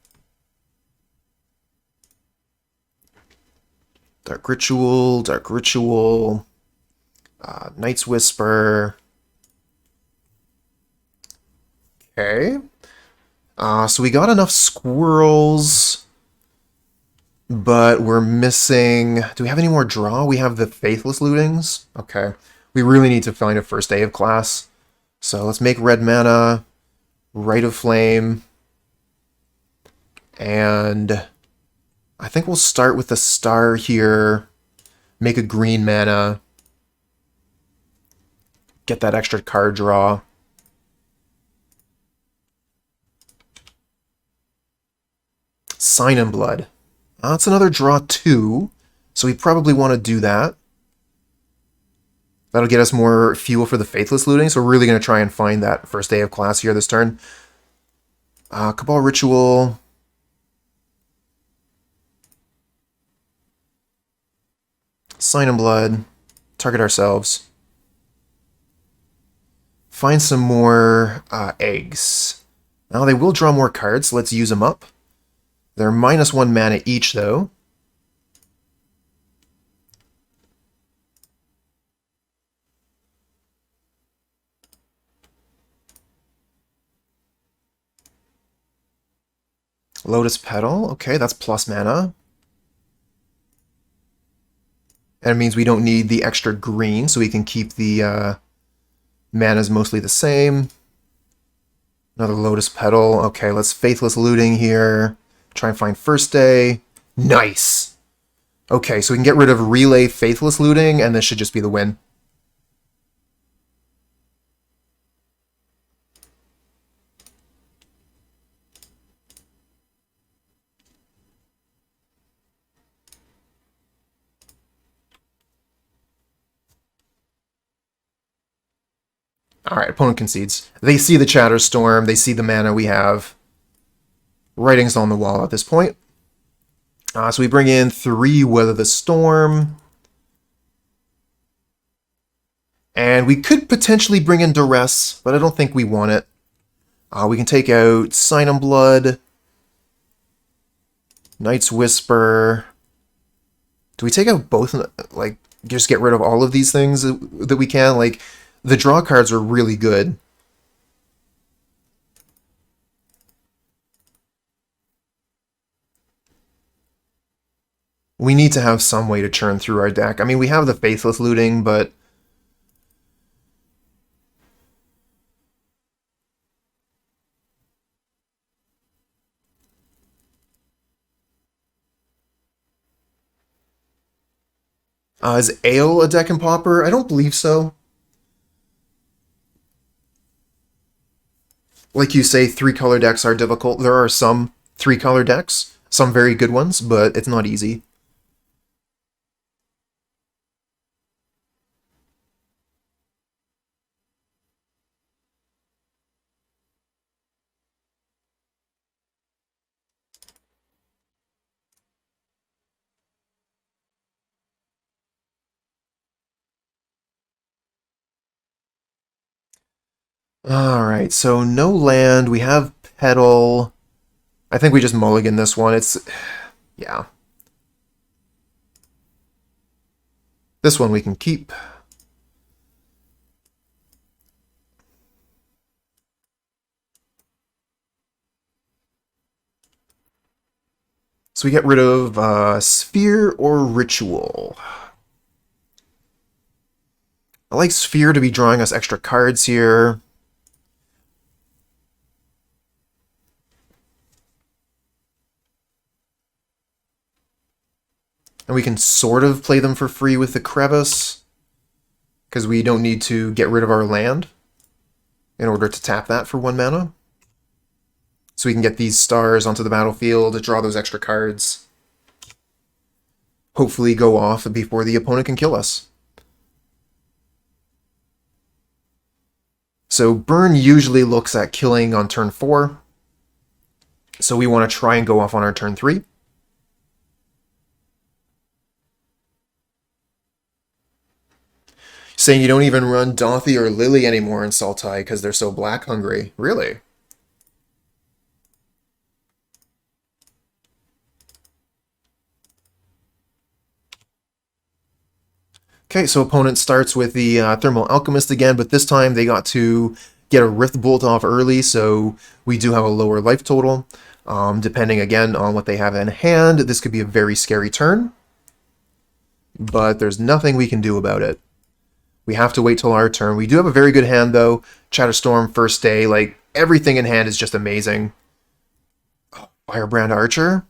Dark Ritual, Night's Whisper. Okay. So we got enough squirrels, but we're missing... Do we have any more draw? We have the Faithless Lootings. Okay. We really need to find a first day of class. So let's make red mana, Rite of Flame, and I think we'll start with the Star here, make a green mana, get that extra card draw. Sign in Blood. That's another draw 2, so we probably want to do that. That'll get us more fuel for the Faithless Looting, so we're really going to try and find that first day of class here this turn. Cabal Ritual. Sign in Blood. Target ourselves. Find some more eggs. Now they will draw more cards, so let's use them up. They're -1 mana each, though. Lotus Petal. Okay, that's plus mana. And it means we don't need the extra green, so we can keep the mana's mostly the same. Another Lotus Petal. Okay, let's Faithless Looting here. Try and find first day. Nice! Okay, so we can get rid of Relay Faithless Looting, and this should just be the win. Alright, opponent concedes. They see the Chatterstorm, they see the mana we have. Writing's on the wall at this point. So we bring in 3 Weather the Storm. And we could potentially bring in Duress, but I don't think we want it. We can take out Sign in Blood, Night's Whisper. Do we take out both, like, just get rid of all of these things that we can? Like, the draw cards are really good. We need to have some way to churn through our deck. I mean, we have the Faithless Looting, but... is Ale a deck in Pauper? I don't believe so. Like you say, 3-color decks are difficult. There are some 3-color decks, some very good ones, but it's not easy. Alright, so no land. We have Petal. I think we just mulligan this one. It's... yeah. This one we can keep. So we get rid of Sphere or Ritual. I like Sphere to be drawing us extra cards here. And we can sort of play them for free with the Crevice, because we don't need to get rid of our land in order to tap that for 1 mana. So we can get these stars onto the battlefield, draw those extra cards, hopefully go off before the opponent can kill us. So burn usually looks at killing on turn 4, so we want to try and go off on our turn 3. Saying you don't even run Dothy or Lily anymore in Sultai because they're so black hungry. Really? Okay, so opponent starts with the Thermal Alchemist again, but this time they got to get a Rift Bolt off early, so we do have a lower life total. Depending again on what they have in hand, this could be a very scary turn, but there's nothing we can do about it. We have to wait till our turn. We do have a very good hand, though. Chatterstorm, first day, like, everything in hand is just amazing. Oh, Firebrand Archer.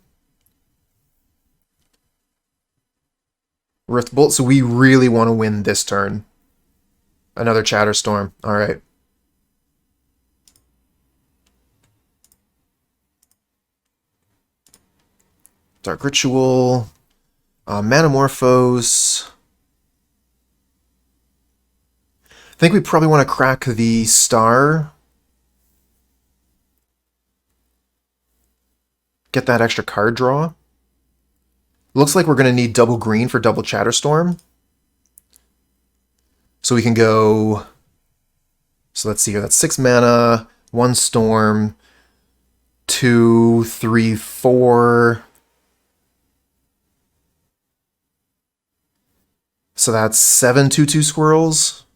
Rift Bolt, so we really want to win this turn. Another Chatterstorm. All right. Dark Ritual. Manamorphose. I think we probably want to crack the Star. Get that extra card draw. Looks like we're going to need double green for double Chatterstorm. So we can go... So let's see here. That's 6 mana, 1 Storm, 2, 3, 4... So that's 7 2/2 squirrels.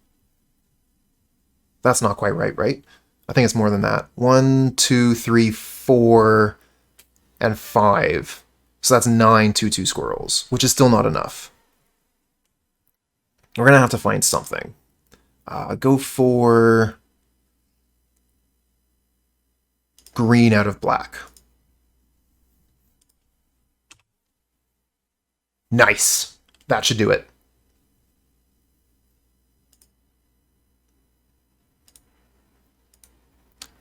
That's not quite right, right? I think it's more than that. 1, 2, 3, 4, and 5. So that's 9 2/2 squirrels, which is still not enough. We're going to have to find something. Go for green out of black. Nice. That should do it.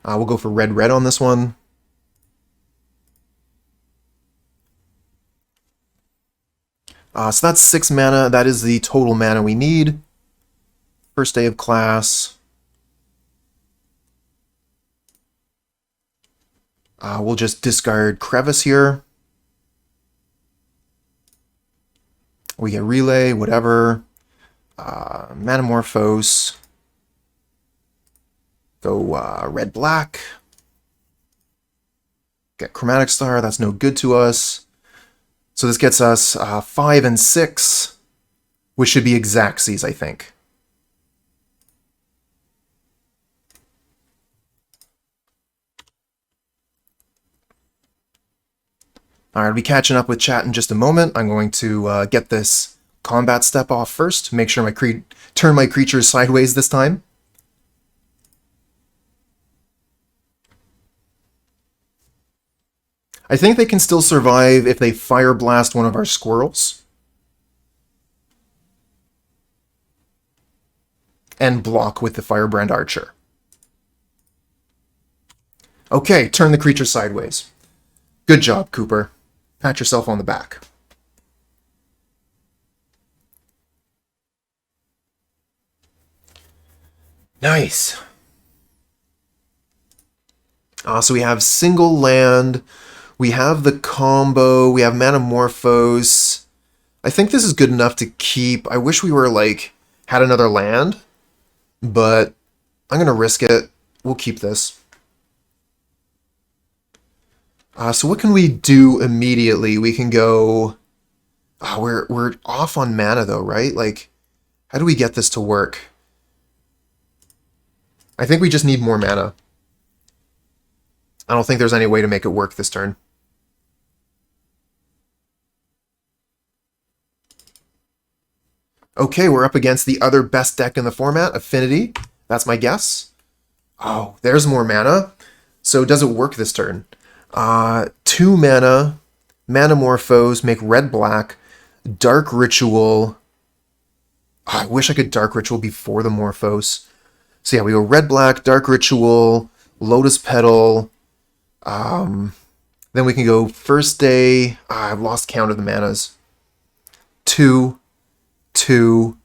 We'll go for red-red on this one. So that's 6 mana. That is the total mana we need. First day of class. We'll just discard Crevice here. We get Relay, whatever. Manamorphose. Go red-black. Get Chromatic Star, that's no good to us. So this gets us 5 and 6, which should be Exactsies, I think. Alright, I'll be catching up with chat in just a moment. I'm going to get this combat step off first, make sure turn my creatures sideways this time. I think they can still survive if they Fire Blast one of our squirrels. And block with the Firebrand Archer. Okay, turn the creature sideways. Good job, Cooper. Pat yourself on the back. Nice. So we have single land. We have the combo, we have Manamorphose. I think this is good enough to keep. I wish we were, like, had another land, but I'm going to risk it. We'll keep this. So what can we do immediately? We can go... we're off on mana, though, right? Like, how do we get this to work? I think we just need more mana. I don't think there's any way to make it work this turn. Okay, we're up against the other best deck in the format, Affinity. That's my guess. Oh, there's more mana. So does it work this turn? 2 mana, Manamorphose, make red-black. Dark Ritual. I wish I could Dark Ritual before the Morphose. So yeah, we go red, black, Dark Ritual, Lotus Petal. Then we can go first day. I've lost count of the manas. 2, 2,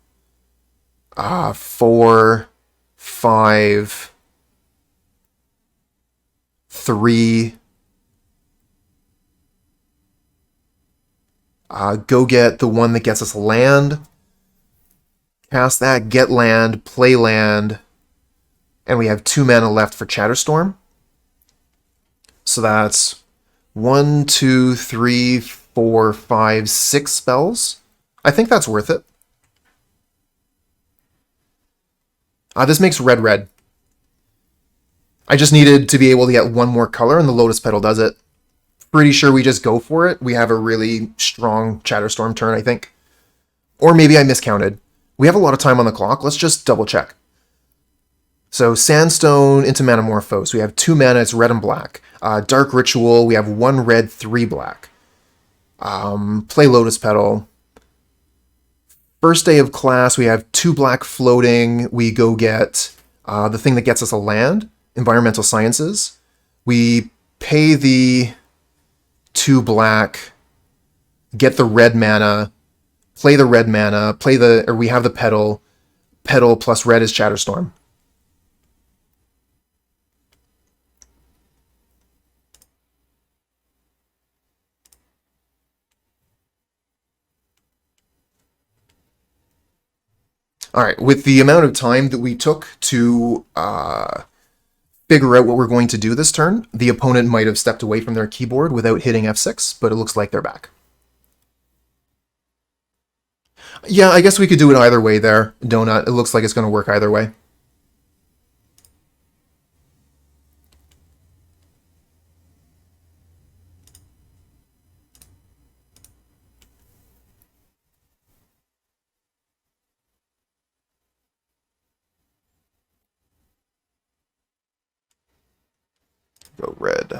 4, 5, 3. Go get the one that gets us land. Cast that, get land, play land. And we have 2 mana left for Chatterstorm. So that's 1, 2, 3, 4, 5, 6 spells. I think that's worth it. This makes red red. I just needed to be able to get one more color, and the Lotus Petal does it. Pretty sure we just go for it. We have a really strong Chatterstorm turn, I think. Or maybe I miscounted. We have a lot of time on the clock. Let's just double check. So Sandstone into Manamorphose. We have 2 mana, it's red and black. Dark Ritual, we have 1 red, 3 black. Play Lotus Petal. First day of class, we have 2 black floating. We go get the thing that gets us a land, Environmental Sciences. We pay the 2 black, get the red mana, play the red mana, we have the petal. Petal plus red is Chatterstorm. All right, with the amount of time that we took to figure out what we're going to do this turn, the opponent might have stepped away from their keyboard without hitting F6, but it looks like they're back. Yeah, I guess we could do it either way there, Donut. It looks like it's going to work either way. Go red,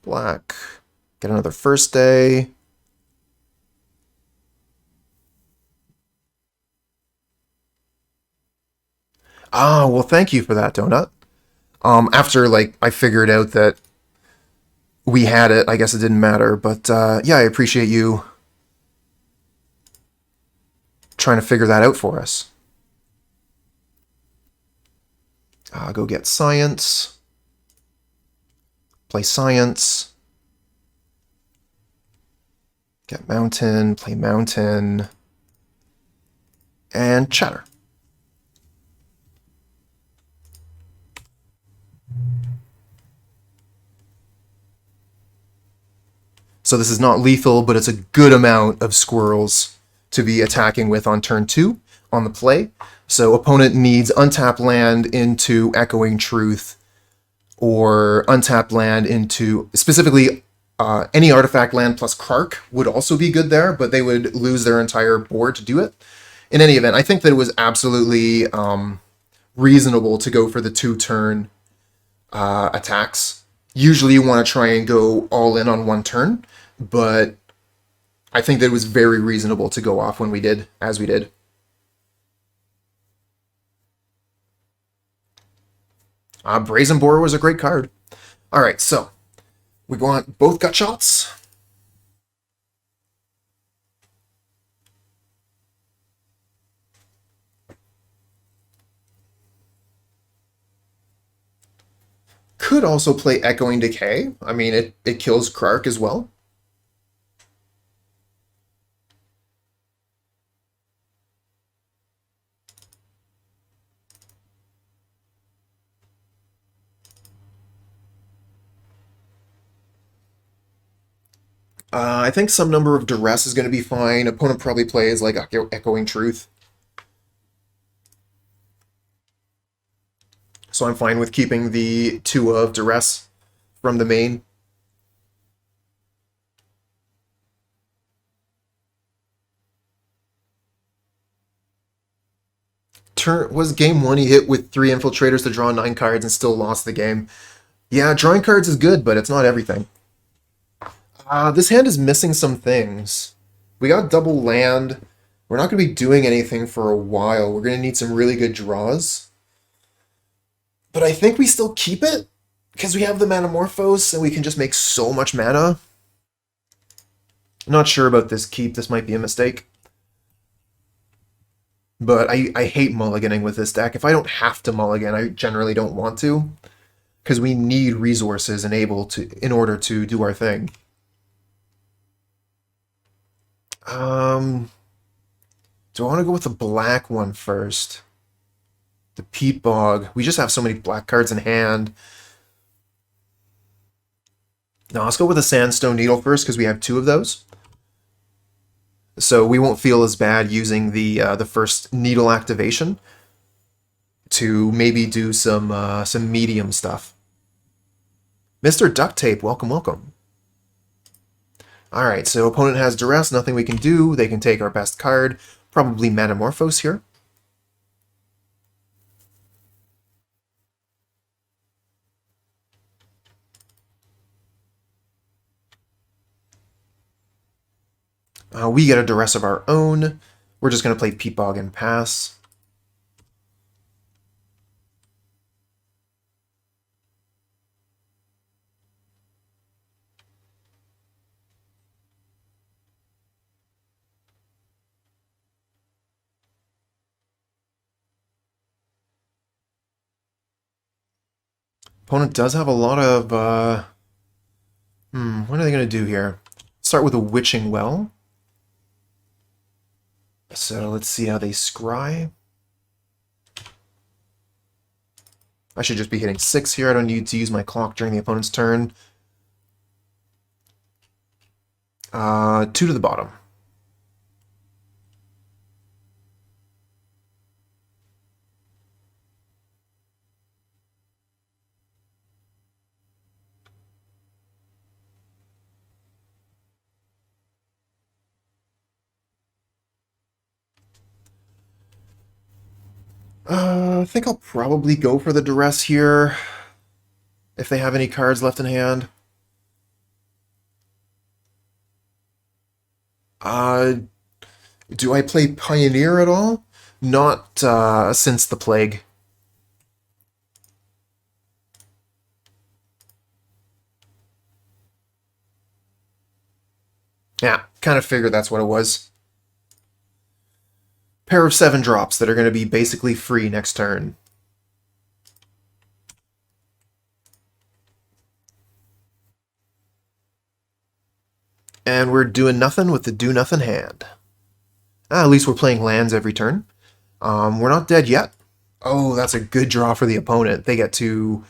black, get another first day. Well, thank you for that, Donut. After, I figured out that we had it, I guess it didn't matter, but, yeah, I appreciate you trying to figure that out for us. Go get Science. Play Science. Get Mountain, play Mountain. And Chatter. So this is not lethal, but it's a good amount of squirrels to be attacking with on turn 2 on the play. So opponent needs untap land into Echoing Truth, or untap land into, specifically, any artifact land plus Kark would also be good there, but they would lose their entire board to do it. In any event, I think that it was absolutely reasonable to go for the 2-turn attacks. Usually you want to try and go all in on 1 turn, but I think that it was very reasonable to go off when we did, as we did. Brazen Boar was a great card. All right, so we want both gut shots. Could also play Echoing Decay. I mean, it kills Kark as well. I think some number of Duress is going to be fine. Opponent probably plays like Echoing Truth. So I'm fine with keeping the 2 of Duress from the main. Was game 1 he hit with 3 infiltrators to draw 9 cards and still lost the game. Yeah, drawing cards is good, but it's not everything. This hand is missing some things. We got double land. We're not going to be doing anything for a while. We're going to need some really good draws. But I think we still keep it, because we have the Manamorphose, and we can just make so much mana. I'm not sure about this keep. This might be a mistake. But I hate mulliganing with this deck. If I don't have to mulligan, I generally don't want to, because we need resources in order to do our thing. Do I want to go with the black one first? The Peat Bog. We just have so many black cards in hand. Now let's go with the Sandstone Needle first, because we have 2 of those. So we won't feel as bad using the first Needle activation to maybe do some medium stuff. Mr. Duct Tape, welcome, welcome. Alright, so opponent has Duress, nothing we can do. They can take our best card, probably Manamorphose here. We get a Duress of our own. We're just going to play Peat Bog and pass. Opponent does have a lot of... what are they going to do here? Start with a Witching Well. So let's see how they scry. I should just be hitting 6 here. I don't need to use my clock during the opponent's turn. 2 to the bottom. I think I'll probably go for the Duress here, if they have any cards left in hand. Do I play Pioneer at all? Not since the Plague. Yeah, kind of figured that's what it was. Pair of 7 drops that are going to be basically free next turn. And we're doing nothing with the do-nothing hand. At least we're playing lands every turn. We're not dead yet. Oh, that's a good draw for the opponent. They get to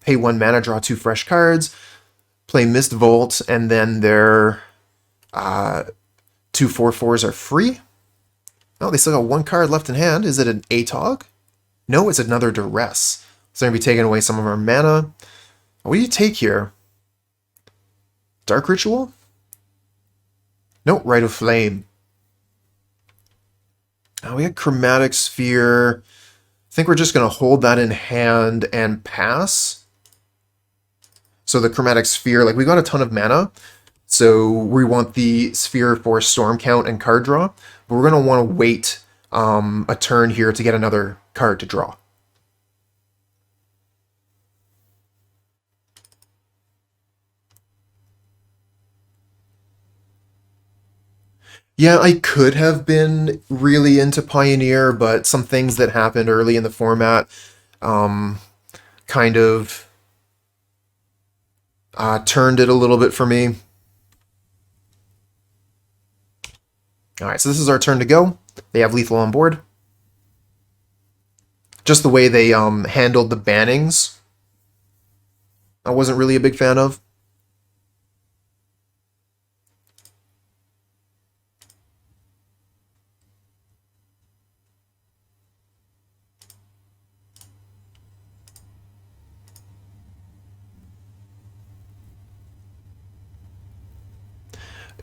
pay 1 mana, draw 2 fresh cards, play Mist Vault, and then their 2 4/4s are free. Oh, they still got 1 card left in hand. Is it an Atog? No, it's another Duress. So they're going to be taking away some of our mana. What do you take here? Dark Ritual? No, Rite of Flame. Now we got Chromatic Sphere. I think we're just going to hold that in hand and pass. So the Chromatic Sphere, like we got a ton of mana. So we want the Sphere for storm count and card draw. But we're going to want to wait a turn here to get another card to draw. Yeah, I could have been really into Pioneer, but some things that happened early in the format kind of turned it a little bit for me. Alright, so this is our turn to go. They have lethal on board. Just the way they handled the bannings, I wasn't really a big fan of.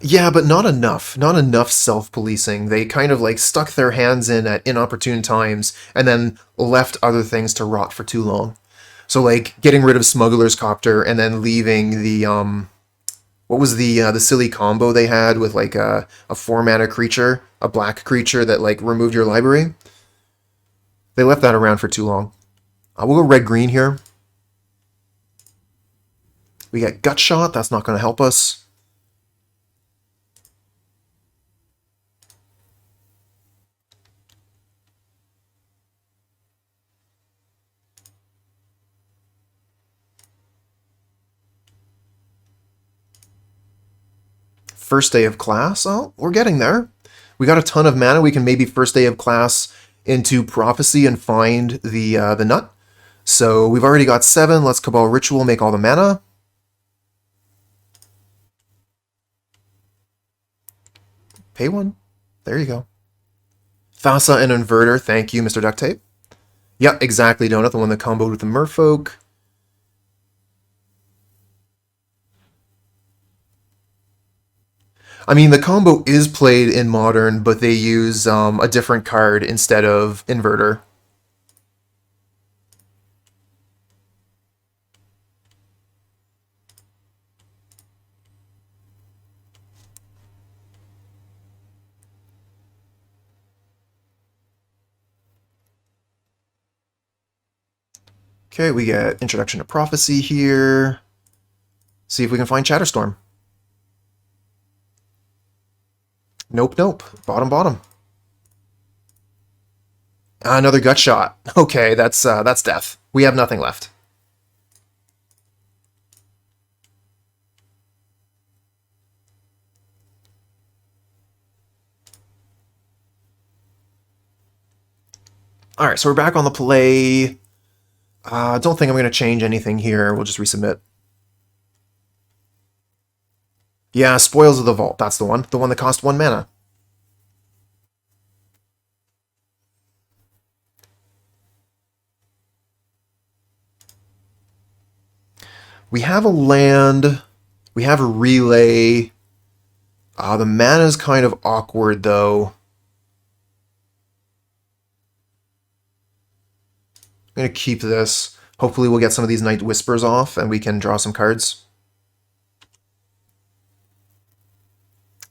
Yeah, but not enough. Not enough self-policing. They kind of like stuck their hands in at inopportune times and then left other things to rot for too long. So like getting rid of Smuggler's Copter and then leaving the What was the silly combo they had with like a 4-mana creature, a black creature that like removed your library? They left that around for too long. We'll go red-green here. We get Gut Shot. That's not going to help us. First day of class. Oh, we're getting there. We got a ton of mana. We can maybe first day of class into Prophecy and find the nut. So we've already got 7. Let's Cabal Ritual, make all the mana. Pay 1. There you go. Thassa and Inverter. Thank you, Mr. Duct Tape. Yep, exactly, Donut. The one that comboed with the Merfolk. I mean, the combo is played in Modern, but they use a different card instead of Inverter. Okay, we get Introduction to Prophecy here. See if we can find Chatterstorm. Nope, nope. Bottom, bottom. Another Gut Shot. Okay, that's death. We have nothing left. Alright, so we're back on the play. Don't think I'm going to change anything here. We'll just resubmit. Yeah, Spoils of the Vault. That's the one. The one that cost 1 mana. We have a land. We have a relay. The mana is kind of awkward, though. I'm going to keep this. Hopefully we'll get some of these Night Whispers off and we can draw some cards.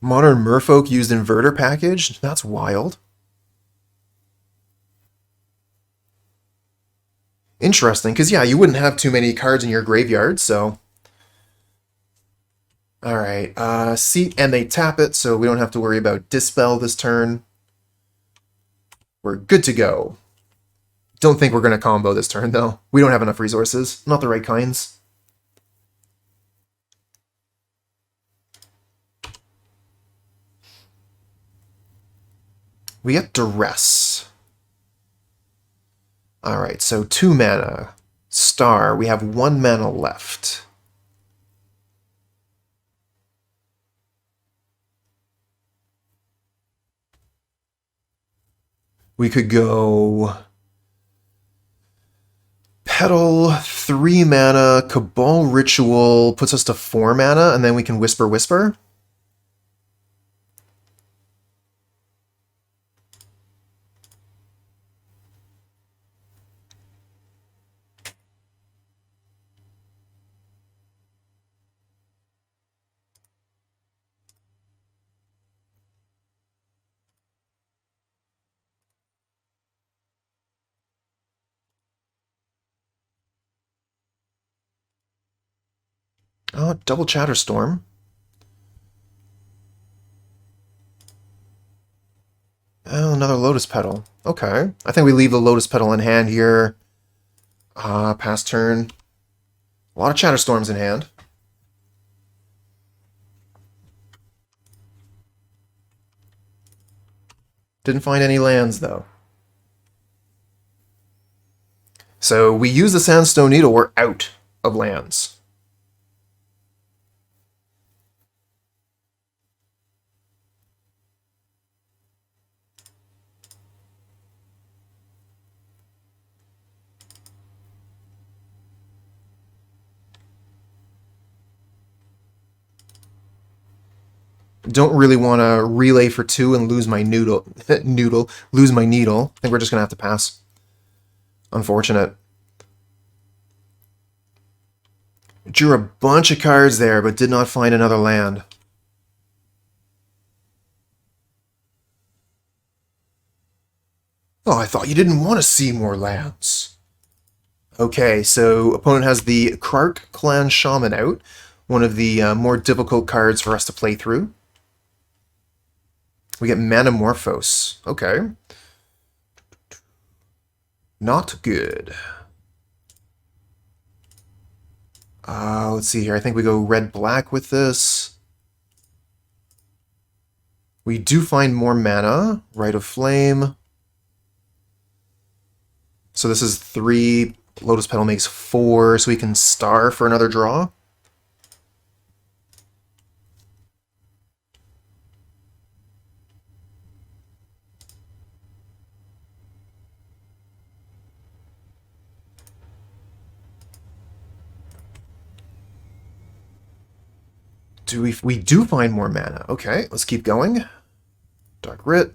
Modern Merfolk used Inverter package? That's wild. Interesting, because yeah, you wouldn't have too many cards in your graveyard, so... Alright, and they tap it, so we don't have to worry about Dispel this turn. We're good to go. Don't think we're going to combo this turn, though. We don't have enough resources. Not the right kinds. We get Duress. Alright, so 2 mana. Star, we have 1 mana left. We could go... Petal, 3 mana, Cabal Ritual puts us to 4 mana, and then we can Whisper Whisper. Oh, double Chatterstorm. Oh, another Lotus Petal. Okay. I think we leave the Lotus Petal in hand here. Pass turn. A lot of Chatterstorms in hand. Didn't find any lands, though. So we use the Sandstone Needle. We're out of lands. Don't really want to relay for 2 and lose my lose my needle. I think we're just going to have to pass. Unfortunate. Drew a bunch of cards there, but did not find another land. Oh, I thought you didn't want to see more lands. Okay, so opponent has the Krark Clan Shaman out, one of the more difficult cards for us to play through. We get Manamorphose. Okay. Not good. Let's see here. I think we go red-black with this. We do find more mana. Rite of Flame. So this is 3. Lotus Petal makes 4, so we can star for another draw. We do find more mana. Okay, let's keep going. Dark Rit.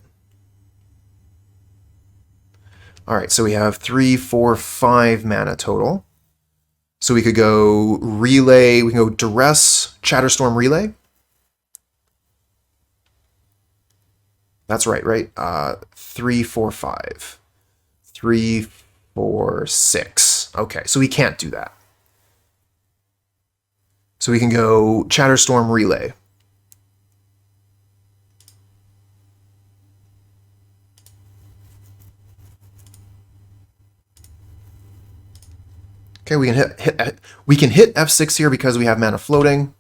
Alright, so we have 3, 4, 5 mana total. So we could go Relay, we can go Duress, Chatterstorm Relay. That's right? 3, 4, 5. 3, 4, 6. Okay, so we can't do that. So we can go Chatterstorm Relay. Okay, we can hit F6 here because we have mana floating.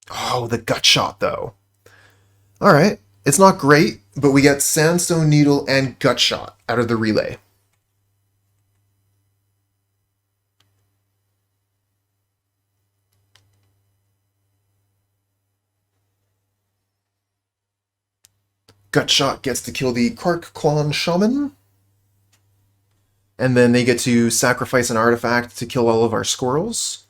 Oh, the gut shot, though. Alright, it's not great, but we get Sandstone Needle and Gut Shot out of the Relay. Gut Shot gets to kill the Krark Clan Shaman. And then they get to sacrifice an artifact to kill all of our squirrels.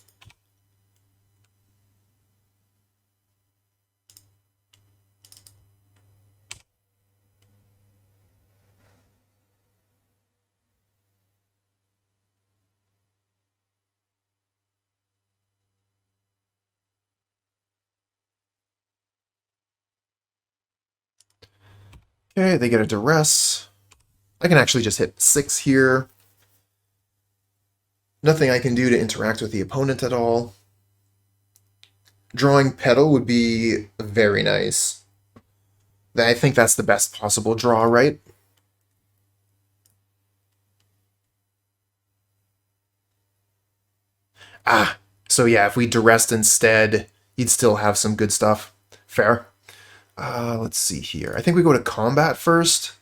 Okay, they get a Duress. I can actually just hit 6 here. Nothing I can do to interact with the opponent at all. Drawing Petal would be very nice. I think that's the best possible draw, right? Ah, so yeah, if we Duressed instead, you'd still have some good stuff. Fair. Let's see here. I think we go to combat first.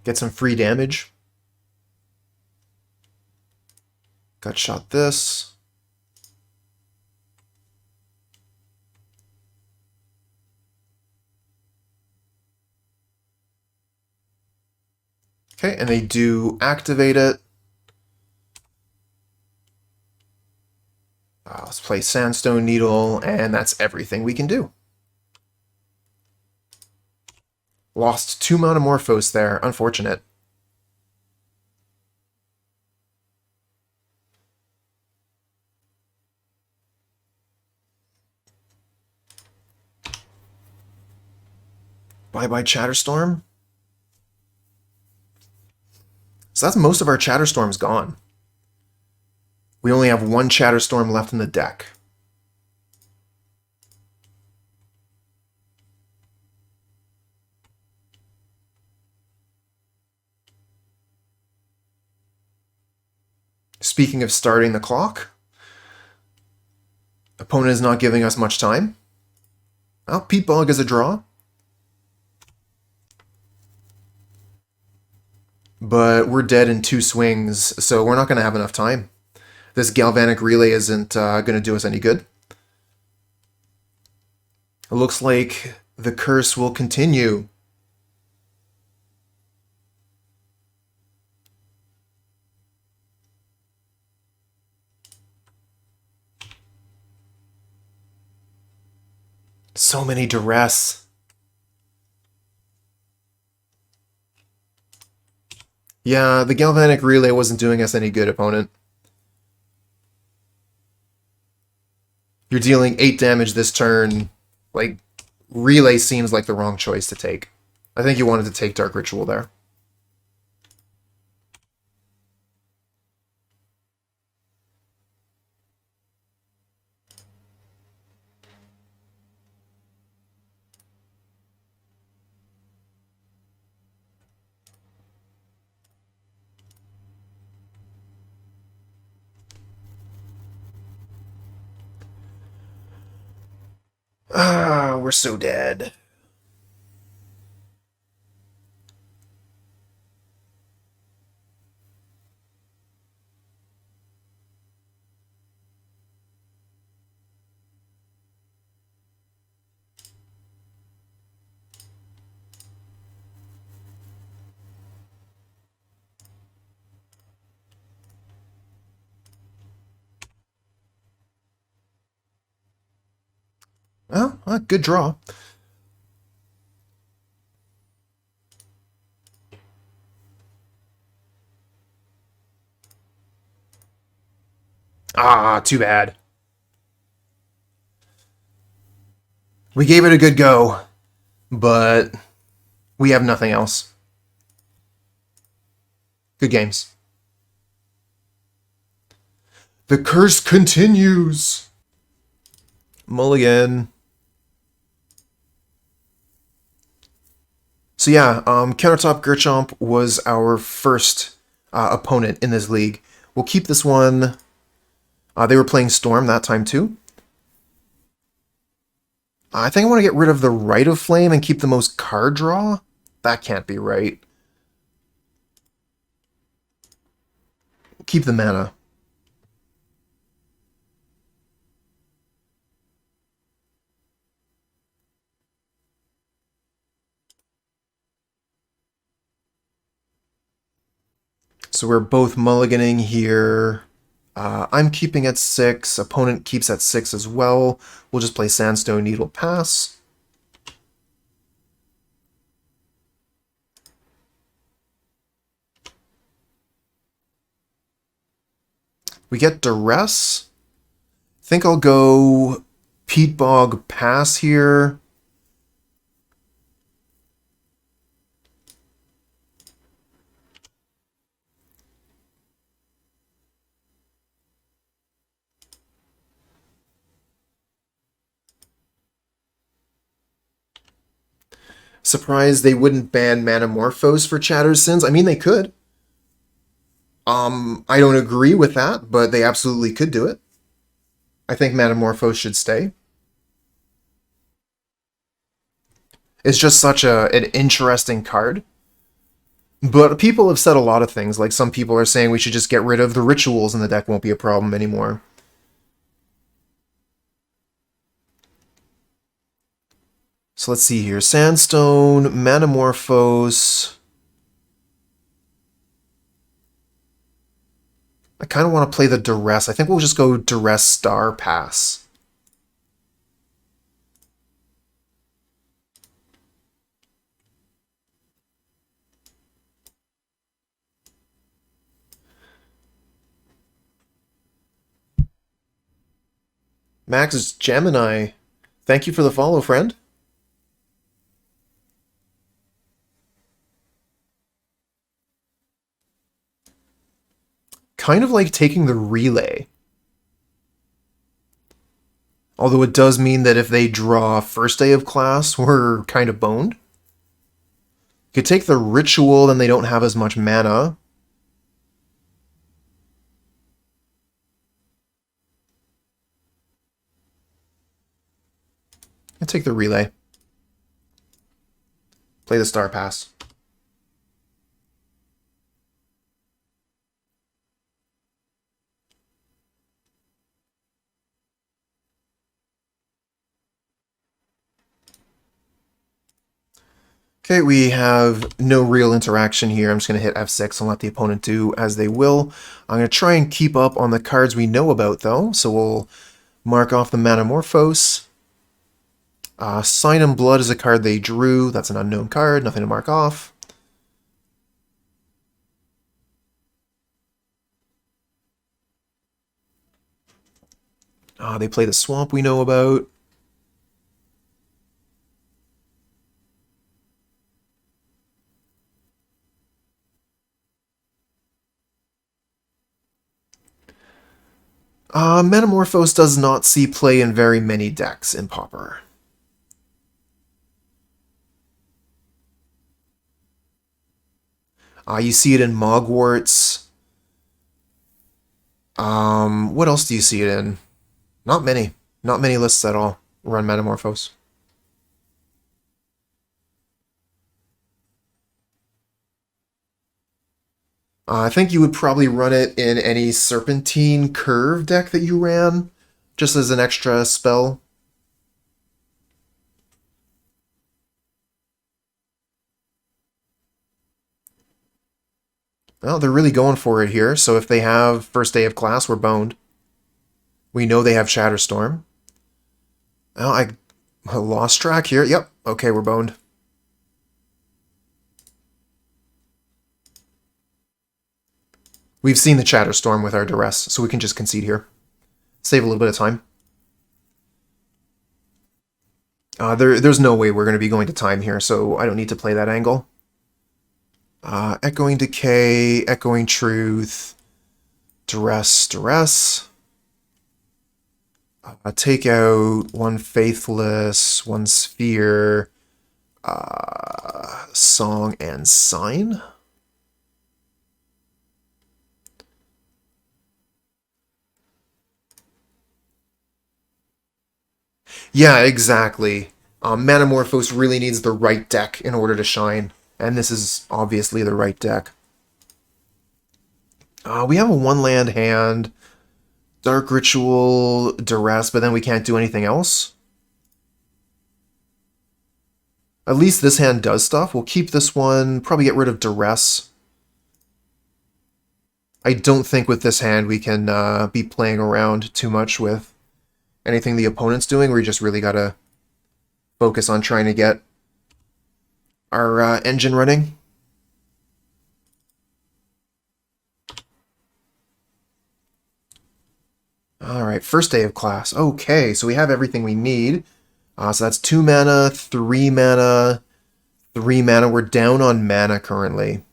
Get some free damage. Gut shot this. Okay, and they do activate it. Let's play Sandstone Needle, and that's everything we can do. Lost 2 Manamorphose there. Unfortunate. Bye-bye, Chatterstorm. So that's most of our Chatterstorms gone. We only have 1 Chatterstorm left in the deck. Speaking of starting the clock, opponent is not giving us much time. Well, Peat Bog is a draw. but we're dead in 2 swings, so we're not going to have enough time. This Galvanic Relay isn't going to do us any good. It looks like the curse will continue. So many Duress. Yeah, the Galvanic Relay wasn't doing us any good, opponent. You're dealing 8 damage this turn. Like, Relay seems like the wrong choice to take. I think you wanted to take Dark Ritual there. Ah, we're so dead. Oh, good draw. Ah, too bad. We gave it a good go, but we have nothing else. Good games. The curse continues. Mulligan. So yeah, Countertop Gerchomp was our first opponent in this league. We'll keep this one. They were playing Storm that time too. I think I want to get rid of the Rite of Flame and keep the most card draw. That can't be right. Keep the mana. So we're both mulliganing here. I'm keeping at 6. Opponent keeps at 6 as well. We'll just play Sandstone Needle pass. We get Duress. Think I'll go Peat Bog pass here. Surprised they wouldn't ban Manamorphose for Chatter's Sins. I mean, they could. I don't agree with that, but they absolutely could do it. I think Manamorphose should stay. It's just such an interesting card. But people have said a lot of things. Like, some people are saying we should just get rid of the rituals and the deck won't be a problem anymore. So let's see here. Sandstone, Manamorphose. I kind of want to play the Duress. I think we'll just go Duress Star pass. Max Gemini, thank you for the follow, friend. Kind of like taking the relay. Although it does mean that if they draw first day of class, we're kind of boned. You could take the ritual, then they don't have as much mana. I'll take the relay. Play the Star Pass. Okay, we have no real interaction here. I'm just going to hit F6 and let the opponent do as they will. I'm going to try and keep up on the cards we know about, though. So we'll mark off the Manamorphose. Sign in Blood is a card they drew. That's an unknown card, nothing to mark off. They play the Swamp we know about. Manamorphose does not see play in very many decks in Pauper. You see it in Mogwarts. What else do you see it in? Not many. Not many lists at all run Manamorphose. I think you would probably run it in any Serpentine Curve deck that you ran, just as an extra spell. Well, they're really going for it here, so if they have First Day of Class, we're boned. We know they have Chatterstorm. Well, I lost track here. Yep, okay, we're boned. We've seen the Chatterstorm with our Duress, so we can just concede here. Save a little bit of time. There's no way we're going to be going to time here, so I don't need to play that angle. Echoing Decay, Echoing Truth, Duress. Take out one Faithless, one Sphere, Song, and Sign. Yeah, exactly. Manamorphose really needs the right deck in order to shine, and this is obviously the right deck. We have a one-land hand, Dark Ritual, Duress, but then we can't do anything else. At least this hand does stuff. We'll keep this one, probably get rid of Duress. I don't think with this hand we can be playing around too much with anything the opponent's doing. We just really gotta focus on trying to get our engine running. Alright, First Day of Class. Okay, so we have everything we need. So that's 2 mana, 3 mana, 3 mana. We're down on mana currently.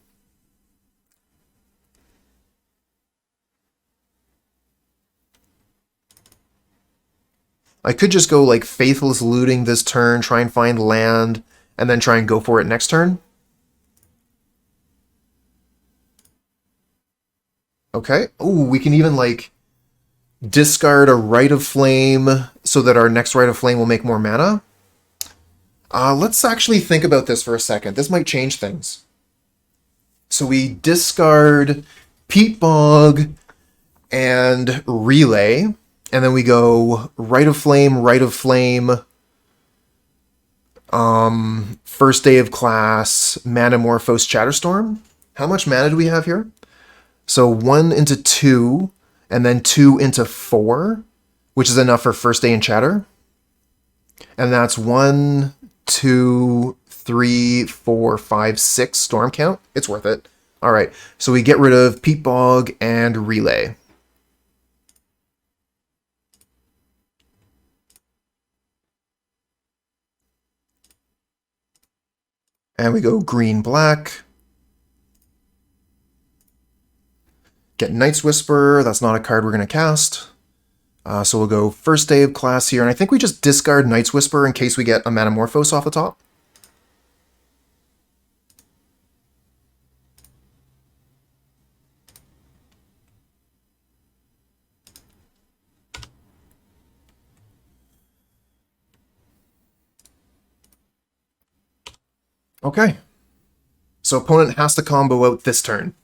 I could just go like Faithless Looting this turn, try and find land, and then try and go for it next turn. Okay. Ooh, we can even like discard a Rite of Flame so that our next Rite of Flame will make more mana. Let's actually think about this for a second. This might change things. So we discard Peat Bog and Relay, and then we go Rite of Flame, First Day of Class, Manamorphose, Chatterstorm. How much mana do we have here? So 1 into 2, and then 2 into 4, which is enough for First Day and Chatter. And that's 1, 2, 3, 4, 5, 6 storm count. It's worth it. All right, so we get rid of Peat Bog and Relay. And we go green-black. Get Night's Whisper. That's not a card we're going to cast. So we'll go First Day of Class here. And I think we just discard Night's Whisper in case we get a Manamorphose off the top. Okay. So opponent has to combo out this turn.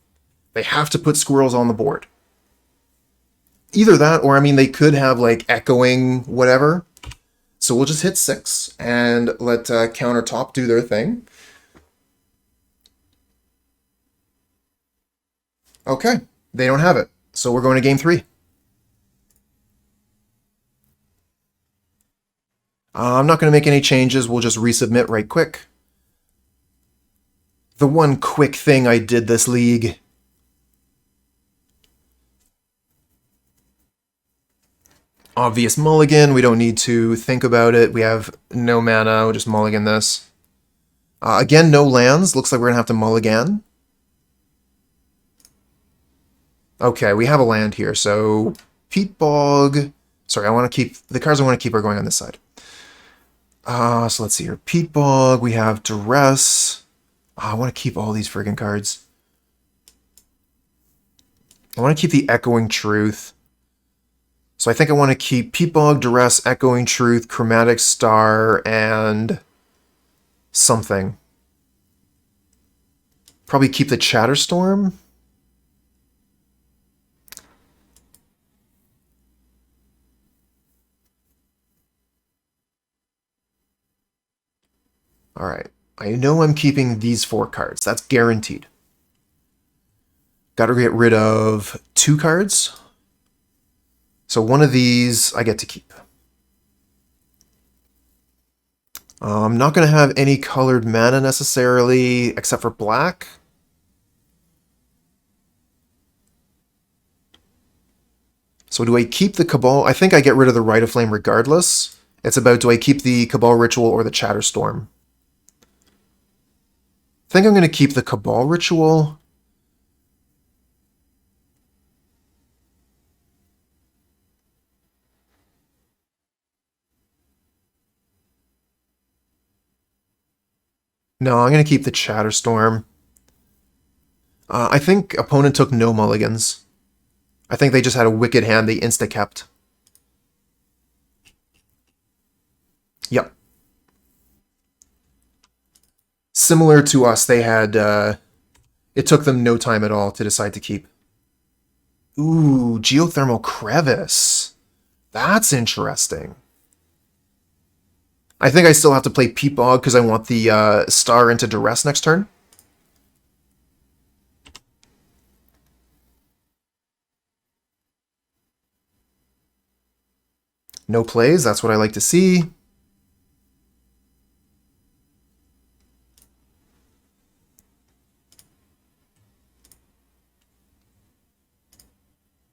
They have to put squirrels on the board. Either that, or I mean, they could have like echoing whatever. So we'll just hit 6 and let countertop do their thing. Okay, they don't have it. So we're going to game 3. I'm not going to make any changes. We'll just resubmit right quick. The one quick thing I did this league. Obvious mulligan. We don't need to think about it. We have no mana. We'll just mulligan this. Again, no lands. Looks like we're going to have to mulligan. Okay, we have a land here. So Peat Bog. Sorry, I want to keep... The cards I want to keep are going on this side. So let's see here. Peat Bog. We have Duress. I want to keep all these friggin' cards. I want to keep the Echoing Truth. So I think I want to keep Peat Bog, Duress, Echoing Truth, Chromatic Star, and something. Probably keep the Chatterstorm. Alright. I know I'm keeping these 4 cards. That's guaranteed. Got to get rid of 2 cards. So one of these I get to keep. I'm not going to have any colored mana necessarily, except for black. So do I keep the Cabal? I think I get rid of the Rite of Flame regardless. It's about, do I keep the Cabal Ritual or the Chatterstorm? I think I'm going to keep the Cabal Ritual. No, I'm going to keep the Chatterstorm. I think opponent took no mulligans. I think they just had a wicked hand they insta-kept. Yep. Similar to us, they had... it took them no time at all to decide to keep. Ooh, Geothermal Crevice. That's interesting. I think I still have to play Peat Bog because I want the Star into Duress next turn. No plays, that's what I like to see.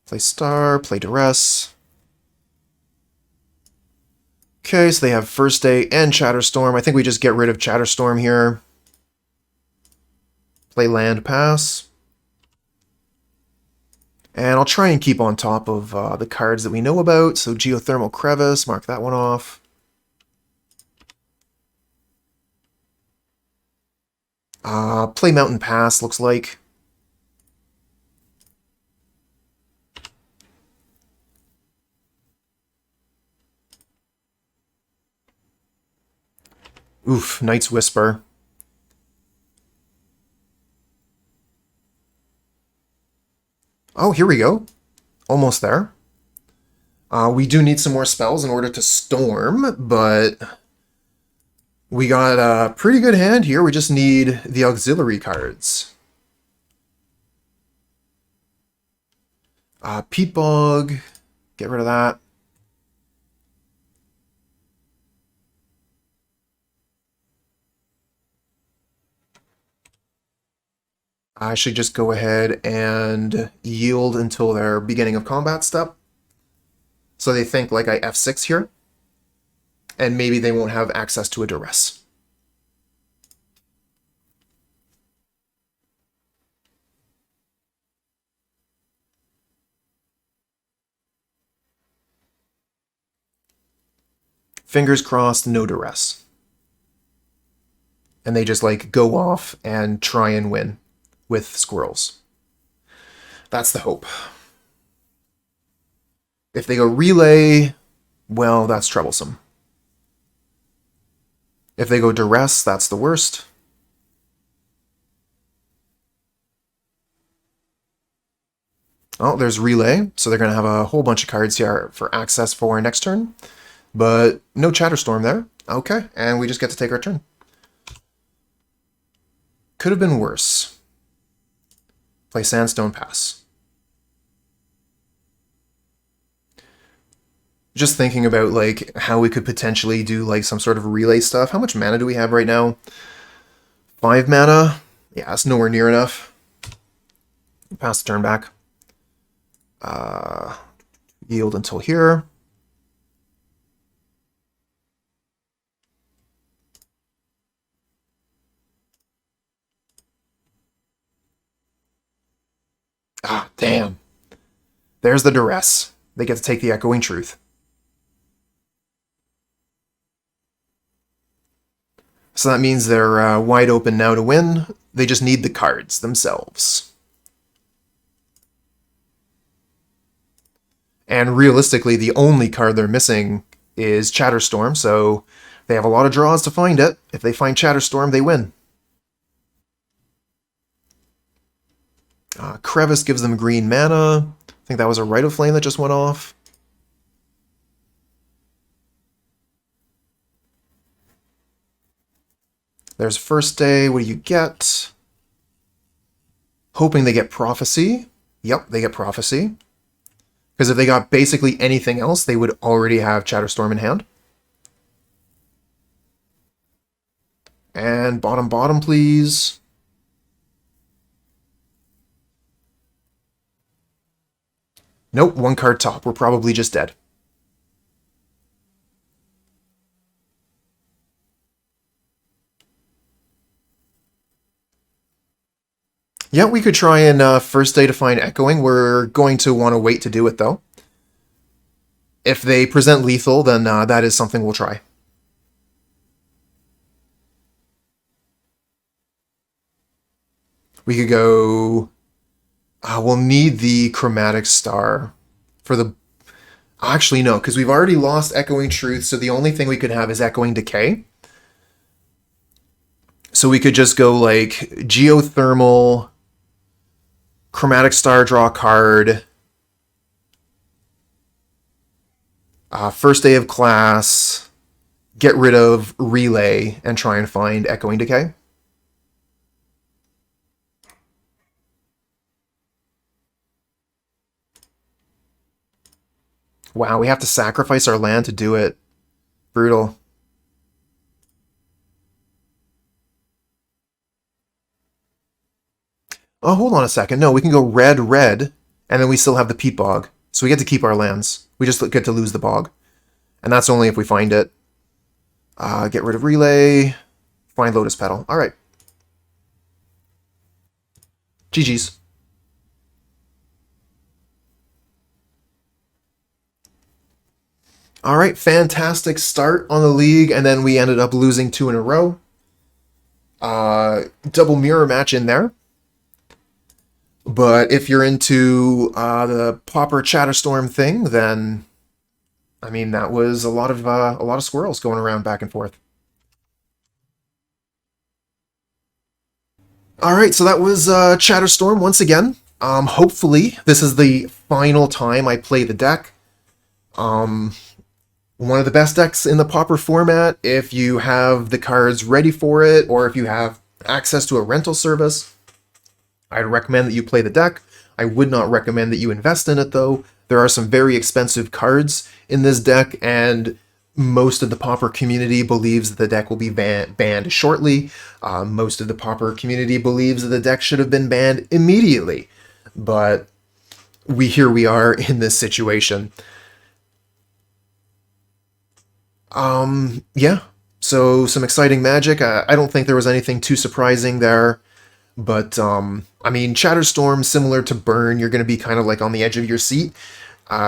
Play Star, play Duress. Okay, so they have First Day and Chatterstorm. I think we just get rid of Chatterstorm here. Play land, pass. And I'll try and keep on top of the cards that we know about. So Geothermal Crevice, mark that one off. Play Mountain Pass, looks like. Oof, Night's Whisper. Oh, here we go. Almost there. We do need some more spells in order to storm, but we got a pretty good hand here. We just need the auxiliary cards. Peat Bog. Get rid of that. I should just go ahead and yield until their beginning of combat step. So they think like I F6 here. And maybe they won't have access to a Duress. Fingers crossed, no Duress. And they just like go off and try and win with squirrels. That's the hope. If they go relay, well, that's troublesome. If they go Duress, that's the worst. Oh, there's relay, so they're going to have a whole bunch of cards here for access for next turn. But no Chatterstorm there. Okay, and we just get to take our turn. Could have been worse. Play Sandstone, pass. Just thinking about like how we could potentially do like some sort of relay stuff. How much mana do we have right now? 5 mana? Yeah, that's nowhere near enough. Pass the turn back. Yield until here. Ah, damn. There's the Duress. They get to take the Echoing Truth. So that means they're wide open now to win. They just need the cards themselves. And realistically, the only card they're missing is Chatterstorm, so they have a lot of draws to find it. If they find Chatterstorm, they win. Crevice gives them green mana. I think that was a Rite of Flame that just went off. There's First Day. What do you get? Hoping they get Prophecy. Yep, they get Prophecy. Because if they got basically anything else, they would already have Chatterstorm in hand. And bottom, please. Nope, 1 card top. We're probably just dead. Yeah, we could try and First Day to find Echoing. We're going to want to wait to do it, though. If they present lethal, then that is something we'll try. We could go... we'll need the Chromatic Star for the... Actually, no, because we've already lost Echoing Truth, so the only thing we could have is Echoing Decay. So we could just go, like, Geothermal, Chromatic Star, draw a card, First Day of Class, get rid of Relay, and try and find Echoing Decay. Wow, we have to sacrifice our land to do it. Brutal. Oh, hold on a second. No, we can go red, and then we still have the Peat Bog. So we get to keep our lands. We just get to lose the Bog. And that's only if we find it. Get rid of Relay. Find Lotus Petal. Alright. GG's. Alright, fantastic start on the league, and then we ended up losing 2 in a row. Double mirror match in there. But if you're into the Pauper Chatterstorm thing, then I mean that was a lot of squirrels going around back and forth. All right, so that was Chatterstorm once again. Hopefully this is the final time I play the deck. One of the best decks in the Pauper format. If you have the cards ready for it, or if you have access to a rental service, I'd recommend that you play the deck. I would not recommend that you invest in it, though. There are some very expensive cards in this deck, and most of the Pauper community believes that the deck will be banned shortly. Most of the Pauper community believes that the deck should have been banned immediately. But here we are in this situation. Yeah. So some exciting magic. I don't think there was anything too surprising there. But, I mean, Chatterstorm, similar to Burn, you're going to be kind of like on the edge of your seat,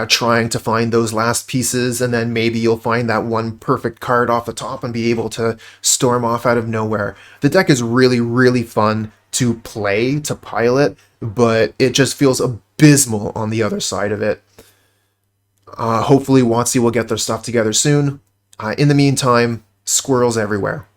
trying to find those last pieces, and then maybe you'll find that one perfect card off the top and be able to storm off out of nowhere. The deck is really, really fun to play, to pilot, but it just feels abysmal on the other side of it. Hopefully WotC will get their stuff together soon. In the meantime, squirrels everywhere.